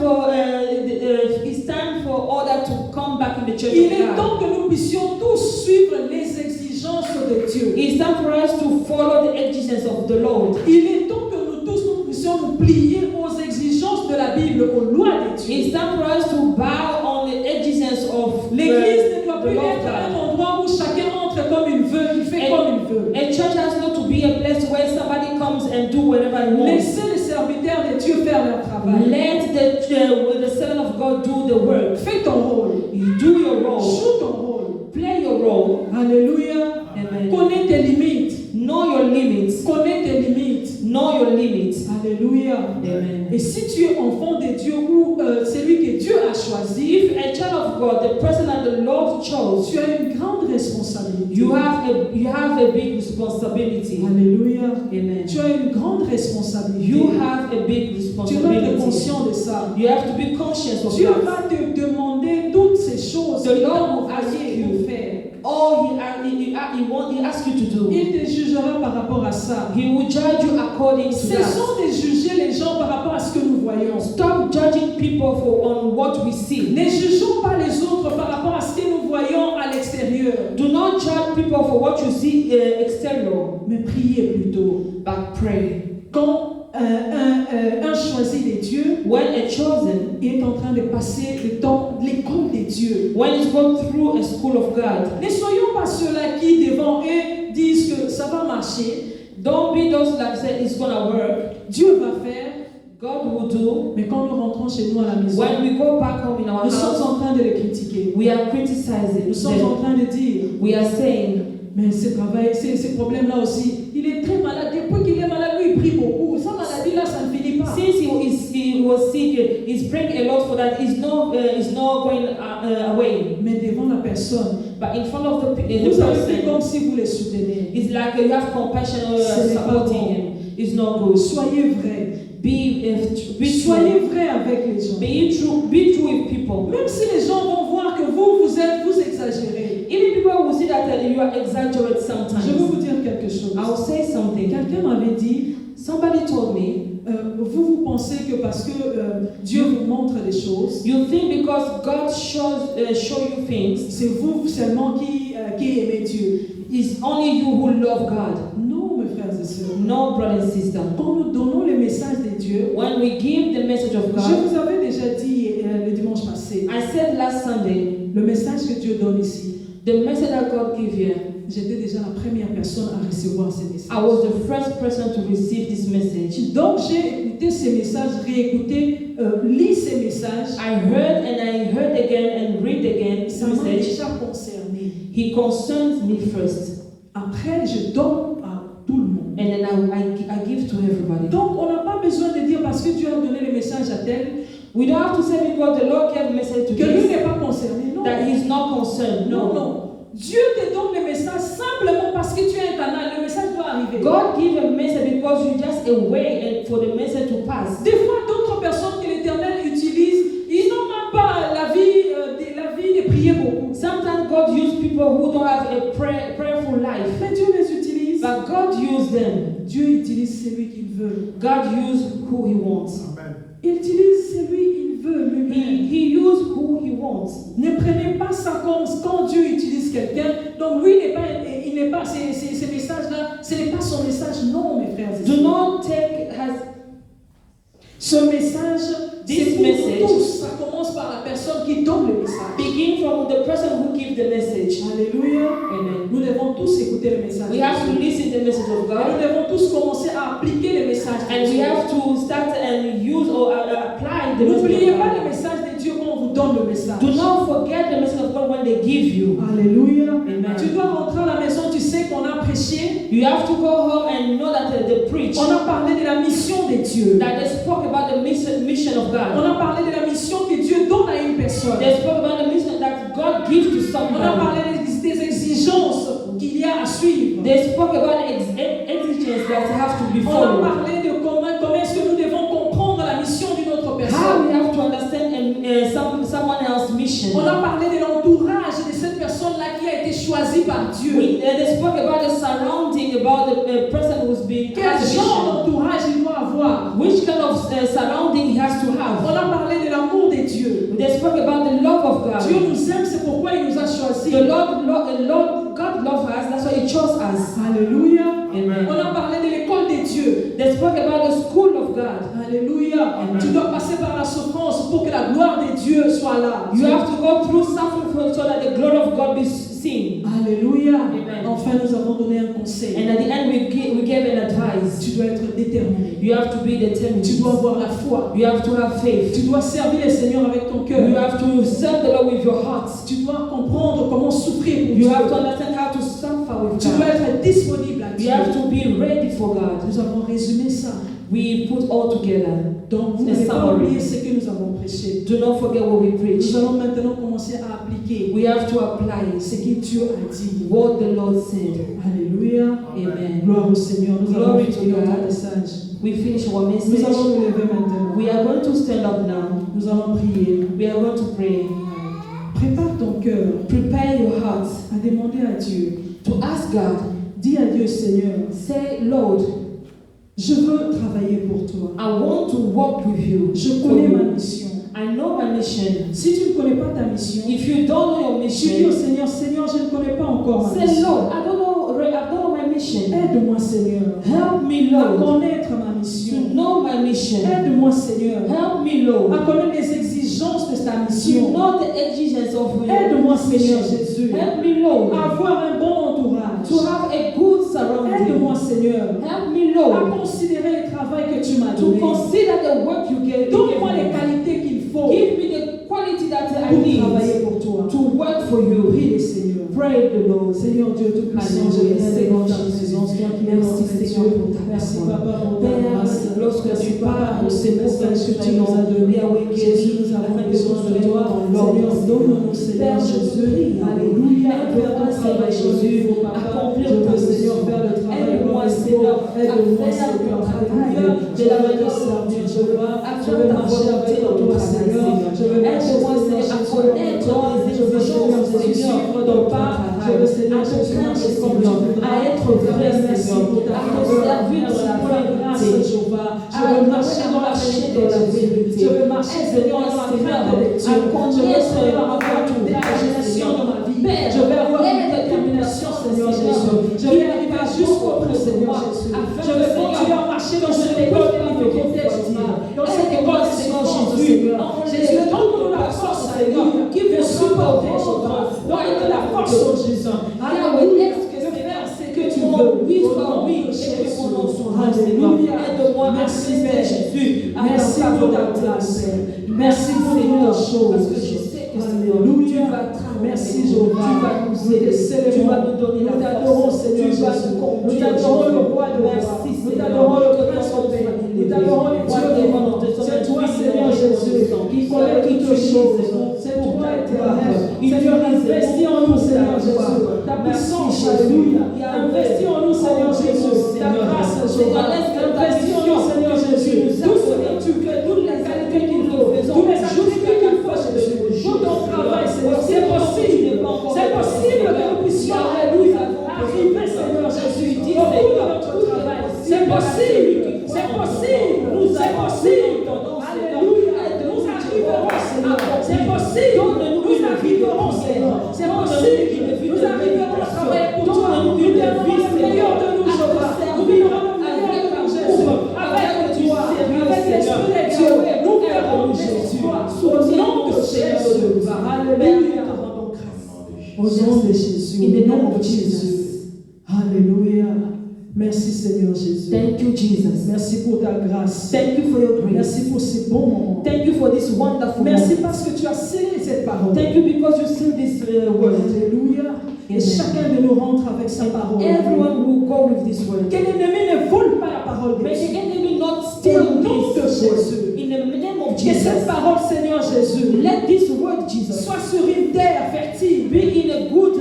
S1: for order to come back in the church
S2: Il
S1: of
S2: est
S1: God.
S2: temps que nous puissions tous suivre les exigences de Dieu.
S1: It's time for us to follow the exigence of the Lord.
S2: Il est temps que nous tous nous puissions nous plier aux exigences de la Bible, aux lois de Dieu.
S1: It's time for us to bow on the exigence of
S2: L'église ne doit
S1: the
S2: plus
S1: law of
S2: être un
S1: God.
S2: endroit où chacun entre comme il veut, il fait comme il veut.
S1: A church has not to be a place where somebody comes and do whatever he wants.
S2: Laissez les serviteurs de Dieu faire faire leur travail.
S1: Let the servant of God do the work.
S2: Fais ton rôle.
S1: You do your role.
S2: Joue ton rôle.
S1: Play your role.
S2: Alléluia.
S1: Amen.
S2: Connais tes limites.
S1: Know your limits.
S2: Connais tes limites.
S1: Know your limits.
S2: Alléluia.
S1: Amen.
S2: Et si tu es enfant de Dieu ou celui que Dieu a choisi,
S1: If a child of God, the person that the Lord chose,
S2: tu as une grande responsabilité.
S1: you have a big responsibility.
S2: Alléluia.
S1: Amen.
S2: Tu as une grande responsabilité.
S1: You have a big
S2: Tu dois être
S1: responsibility.
S2: conscient de ça.
S1: You have to be conscious of
S2: Dieu
S1: that.
S2: va te demander toutes ces choses
S1: The
S2: qu'il
S1: Lord
S2: t'a
S1: will ask
S2: envoyé
S1: you.
S2: pour faire.
S1: All he asks you to do,
S2: Il te jugera par rapport à ça.
S1: he will judge you according to that.
S2: Cessons de juger les gens par rapport à ce que nous voyons.
S1: Stop judging people on what we see.
S2: Ne jugeons pas les autres par rapport à ce que nous voyons à l'extérieur.
S1: Do not judge people for what you see external,
S2: Mais priez plutôt.
S1: but pray.
S2: Quand un choisi de Dieu
S1: When a chosen,
S2: est en train de passer le temps de l'école de Dieu,
S1: when it's gone through a school of God,
S2: ne soyons pas ceux-là qui devant eux disent que ça va marcher,
S1: don't be those that say it's gonna work.
S2: Dieu va faire,
S1: God will do.
S2: mais quand nous rentrons chez nous à la maison,
S1: When we go back home in our
S2: nous sommes
S1: house,
S2: en train de les critiquer.
S1: we are criticizing
S2: Nous sommes en
S1: them.
S2: train de dire,
S1: We are saying,
S2: mais ce travail, ces problèmes-là aussi, il est très malade. Depuis qu'il est malade, lui, il prie beaucoup. Sa maladie-là, ça ne finit pas.
S1: since he was sick, he's praying a lot for that. He's not going away.
S2: Mais devant la personne,
S1: But in front of the
S2: vous avez fait
S1: person,
S2: comme si vous les soutenez.
S1: it's like you have compassion or
S2: Ce n'est pas
S1: supporting
S2: bon.
S1: him. It's not good.
S2: Soyez vrais.
S1: Be
S2: Soyez
S1: true.
S2: vrais avec les gens.
S1: Be true with people.
S2: Même si les gens vont voir que vous exagérez.
S1: Even people will see that you are exaggerate
S2: Je vais
S1: sometimes.
S2: vous dire quelque chose.
S1: I'll say something.
S2: Quelqu'un m'avait dit,
S1: Somebody told me,
S2: vous pensez que parce que Dieu vous montre des choses,
S1: you think because God show you things,
S2: c'est vous seulement qui aimez Dieu.
S1: it's only you who love God.
S2: Non, mes frères et sœurs.
S1: No, brother and sister.
S2: Quand nous donnons le message de Dieu,
S1: When we give the message of
S2: je
S1: God,
S2: vous avais déjà dit le dimanche passé,
S1: I said last Sunday,
S2: le message que Dieu donne ici,
S1: the message that God gave here,
S2: j'étais déjà la première personne à recevoir ces messages.
S1: I was the first person to receive this message.
S2: Donc j'ai écouté ces messages, réécouté, lu ces messages.
S1: I heard and I heard again and read again this
S2: Ça m'a
S1: message.
S2: déjà concerné.
S1: He concerns me first,
S2: Après, je donne à tout le monde.
S1: and then I give to everybody.
S2: Donc on n'a pas besoin de dire parce que Dieu a donné le message à tel
S1: We don't have to say because the Lord gave a message to
S2: que lui
S1: this
S2: n'est pas concerné. Non.
S1: that He's not concerned.
S2: Non,
S1: No.
S2: non. Dieu te donne le message simplement parce que tu es un canal. Le message doit arriver.
S1: God give a message because you just a way and for the message to pass.
S2: Des fois, d'autres personnes que l'Éternel utilise, ils n'ont même pas la vie de prier beaucoup.
S1: Sometimes God use people who don't have a prayerful life,
S2: Mais Dieu les utilise.
S1: but God use them.
S2: Dieu utilise celui qu'il veut.
S1: God use who He wants.
S2: Il utilise celui qu'il veut lui-même.
S1: He use who He wants.
S2: Ne prenez pas ça comme quand Dieu utilise quelqu'un. Donc lui, il n'est pas ces messages-là, ce n'est pas son message. Non, mes frères et
S1: Do
S2: sœurs.
S1: not take as
S2: Ce message,
S1: This
S2: c'est pour
S1: message
S2: nous tous. Ça commence par la personne qui donne le message.
S1: begin from the person who gives the message.
S2: Alléluia.
S1: Amen.
S2: Nous devons tous écouter le message.
S1: We have to listen the message of
S2: Et nous
S1: God,
S2: devons tous commencer à appliquer le message de
S1: and we
S2: Dieu.
S1: have to start and use or apply the
S2: N'oubliez
S1: message
S2: pas
S1: of
S2: le
S1: God.
S2: message de Dieu quand on vous donne le message.
S1: Do not forget the message of God when they give you.
S2: Alléluia.
S1: Amen.
S2: Tu dois rentrer à la maison, tu sais qu'on a prêché.
S1: You have to go home and know that they preach,
S2: On a parlé de la mission de Dieu.
S1: that they spoke about the mission of
S2: On
S1: God.
S2: a parlé de la mission que Dieu donne à une personne.
S1: They spoke about the mission that God gives to
S2: On a
S1: someone.
S2: parlé des exigences qu'il y a à suivre.
S1: They spoke about exigences that have to be
S2: On a
S1: followed.
S2: parlé de comment est-ce que nous devons comprendre la mission d'une autre
S1: How
S2: personne.
S1: we have to understand someone else's mission.
S2: On a parlé de l'entourage de cette personne-là qui a été choisie par Dieu.
S1: They spoke about the surrounding, about the person who's being
S2: Quel genre d'entourage il doit avoir?
S1: which kind of surrounding he has to
S2: On
S1: have.
S2: a parlé de l'amour de Dieu.
S1: They spoke about the love of
S2: Dieu
S1: God.
S2: nous aime, c'est pourquoi il nous a choisis.
S1: God loves us, that's why He chose us.
S2: Alléluia.
S1: Amen.
S2: On a parlé de l'école de Dieu.
S1: They spoke about the school of God.
S2: Alléluia.
S1: Amen.
S2: Tu dois passer par la souffrance pour que la gloire de Dieu soit là.
S1: You have to go through suffering so that the glory of God be seen.
S2: Alléluia.
S1: Amen.
S2: Enfin, nous avons donné un conseil.
S1: And at the end, we gave an advice.
S2: Tu Tu dois être déterminé.
S1: You have to be determined.
S2: Tu dois avoir la foi.
S1: You have to have faith.
S2: Tu dois servir le Seigneur avec ton cœur.
S1: You have to serve the Lord with your heart.
S2: Tu dois comprendre comment souffrir pour
S1: You
S2: Dieu.
S1: have to understand how to suffer with
S2: Tu dois
S1: God.
S2: être disponible à
S1: You
S2: Dieu.
S1: have to be ready for God.
S2: Nous avons résumé ça.
S1: We put all together.
S2: Donc, vous
S1: A
S2: n'avez pas
S1: summary.
S2: oublié ce que nous avons prêché.
S1: Do not forget what we preach.
S2: Nous allons maintenant commencer à appliquer
S1: We have to apply
S2: ce que Dieu a dit.
S1: what the Lord said.
S2: Alléluia.
S1: Amen.
S2: Gloire au Seigneur. Nous allons
S1: Glory to
S2: finir notre
S1: God.
S2: message.
S1: We finish our
S2: Nous allons
S1: message.
S2: nous lever maintenant.
S1: We are going to stand up now.
S2: Nous allons prier.
S1: We are going to pray.
S2: Prépare ton cœur
S1: Prepare your heart
S2: à demander à Dieu.
S1: to ask God.
S2: Dis à Dieu, Seigneur,
S1: Say, Lord,
S2: je veux travailler pour toi.
S1: I want to walk with you.
S2: Je connais ma mission.
S1: I know my mission.
S2: Si tu ne connais pas ta mission,
S1: If you don't know your
S2: tu dis au
S1: mission,
S2: Seigneur, Seigneur, je ne connais pas encore ma
S1: say,
S2: mission.
S1: Lord, I don't know my mission.
S2: Aide-moi, Seigneur,
S1: Help me,
S2: à
S1: Lord,
S2: connaître ma mission.
S1: to know my mission.
S2: Aide-moi, Seigneur,
S1: Help me, Lord,
S2: à connaître les exigences de ta
S1: to
S2: mission.
S1: know the exigence of your
S2: Aide-moi, Seigneur
S1: mission.
S2: Jésus,
S1: Help me, Lord,
S2: à avoir un bon entourage.
S1: to have a good surrounding.
S2: Aide-moi, Seigneur,
S1: Help me,
S2: à
S1: Lord,
S2: considérer le travail que tu m'as
S1: to
S2: donné.
S1: consider the work you gave
S2: Donne-moi les
S1: me.
S2: qualités qu'il faut
S1: Give me the quality that I
S2: pour
S1: need
S2: travailler pour toi.
S1: to work for you.
S2: Prie le Seigneur.
S1: Pray the Lord.
S2: Seigneur Dieu Tout-Puissant, je
S1: Alléluia.
S2: viens devant ta présence, toi qui es
S1: Merci,
S2: notre
S1: Seigneur,
S2: Dieu.
S1: pour ta
S2: Merci
S1: parole.
S2: Papa pour ta
S1: Père,
S2: grâce.
S1: lorsque
S2: Merci
S1: tu
S2: Papa
S1: parles,
S2: pour ces
S1: c'est pour
S2: messages que
S1: que
S2: tu nous as donnés.
S1: Yahweh,
S2: Jésus, nous avons besoin de toi. Seigneur, donne-nous, Seigneur Jésus. Alléluia. Faire ton travail, Jésus.
S1: Accomplir
S2: Je
S1: ta
S2: veux, Seigneur,
S1: mission.
S2: faire le travail.
S1: Aide-moi,
S2: comme il faut.
S1: Seigneur,
S2: Aide-moi,
S1: à faire
S2: Seigneur.
S1: ton travail
S2: Alléluia.
S1: de la manière
S2: te servir, je veux.
S1: à
S2: Je veux
S1: faire ta
S2: marcher
S1: volonté
S2: avec
S1: dans ton
S2: toi,
S1: travail,
S2: Seigneur.
S1: Seigneur.
S2: Je veux marcher,
S1: Aide-moi,
S2: Seigneur,
S1: Seigneur, à
S2: Jésus,
S1: connaître
S2: toi.
S1: les
S2: Je veux, Seigneur,
S1: exigences,
S2: Jésus,
S1: Seigneur,
S2: suivre
S1: dans
S2: ton
S1: ton
S2: pas.
S1: travail.
S2: Je veux, Seigneur,
S1: À te
S2: Jésus,
S1: craindre,
S2: marcher comme tu
S1: Seigneur,
S2: voudras.
S1: à être vrai,
S2: Merci
S1: Seigneur,
S2: pour ta
S1: à te
S2: faveur.
S1: servir dans
S2: Merci
S1: la
S2: pour la grâce,
S1: vérité.
S2: Jéhovah. Je
S1: À
S2: veux marcher dans la
S1: marcher
S2: vérité,
S1: dans la
S2: Jésus.
S1: vérité.
S2: Je veux marcher, Seigneur, dans la crainte de Dieu.
S1: à
S2: Je veux,
S1: connaître
S2: Seigneur, avoir
S1: ta
S2: une détermination dans ma vie.
S1: Père,
S2: Je vais avoir une
S1: aide
S2: détermination, Seigneur
S1: Seigneur.
S2: Jésus. Je vais arriver jusqu'au bout, Seigneur Jésus. Je vais continuer à marcher dans cette école de difficulté, Jésus. Dans cette école de souffrance, Seigneur. Jésus, donne-nous la force, Seigneur, qui veut supporter, Jéhovah. Donne-nous la force, oh Jésus. Alléluia. Faire ce que tu veux.
S1: Oui,
S2: Au nom
S1: oui,
S2: de
S1: et que
S2: Jésus.
S1: mon nom soit Seigneur.
S2: Alléluia.
S1: Aide-moi à
S2: Merci,
S1: accepter
S2: Père.
S1: Jésus. à
S2: Merci
S1: ta
S2: pour ta
S1: volonté.
S2: grâce. Merci pour
S1: Seigneur,
S2: toutes choses.
S1: parce que je sais que Seigneur, tu
S2: Alléluia.
S1: vas travailler.
S2: Merci,
S1: Tu
S2: Jéhovah.
S1: vas nous
S2: Nous
S1: aider.
S2: te célébrons.
S1: Tu vas nous donner
S2: Nous
S1: la
S2: t'adorons,
S1: force.
S2: Seigneur
S1: Tu vas
S2: Jésus.
S1: nous conduire.
S2: Nous t'adorons, le roi de rois.
S1: Merci,
S2: Nous
S1: Seigneur.
S2: t'adorons, le
S1: Que
S2: prince
S1: ton
S2: de paix.
S1: nom soit
S2: Nous t'adorons, le Dieu des mondes. C'est toi, Seigneur Jésus, qui connaît toutes choses. C'est toi, éternel. Seigneur, investis en nous, Seigneur Jésus. Ta puissance, alléluia. Investis en nous, Seigneur Jésus. Ta grâce, Jéhovah. Investis en nous, Seigneur Jésus. Tout ce que tu veux, toutes les qualités qu'il faut, tous les attributs qu'il faut, Jésus. Pour ton travail, Seigneur. C'est possible. C'est possible que nous puissions, alléluia, arriver, Seigneur Jésus, au bout de notre travail. C'est possible. C'est possible. C'est possible. Alléluia. Nous arriverons, Seigneur. C'est possible. Nous arriverons, Seigneur. C'est possible. Nous arriverons à travailler pour toi. Nous viendrons le meilleur de nous, Jéhovah. Nous viendrons le meilleur de nous, Jésus. Avec toi, avec l'Esprit de Dieu, nous verrons Jésus. Au nom de Jésus. Alléluia. Au nom de Jésus.
S1: In the name
S2: Au nom
S1: of
S2: de
S1: Jesus.
S2: Alléluia. Merci, Seigneur Jésus.
S1: Thank you, Jesus.
S2: Merci pour ta grâce.
S1: Thank you for your grace.
S2: Merci pour ces bons moments.
S1: Thank you for this wonderful
S2: Merci
S1: moment.
S2: parce que tu as scellé cette parole.
S1: Thank you because you seal this word.
S2: Alléluia. Et
S1: Amen.
S2: chacun de nous rentre avec sa parole.
S1: Everyone will go with this word.
S2: Que l'ennemi ne vole pas la parole de
S1: May the
S2: Dieu.
S1: enemy not
S2: Au
S1: steal
S2: nom de
S1: this
S2: Jésus.
S1: word. In the name of
S2: Que
S1: Jesus.
S2: cette parole, Seigneur Jésus,
S1: Let this word, Jesus,
S2: soit sur une terre fertile.
S1: be in a good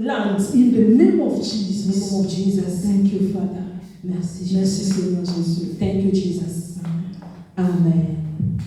S1: land.
S2: In the name of
S1: In the
S2: Jesus.
S1: name of Jesus.
S2: Thank you, Father.
S1: Merci,
S2: Merci,
S1: Jesus.
S2: Seigneur Jésus.
S1: Thank you, Jesus. Amen.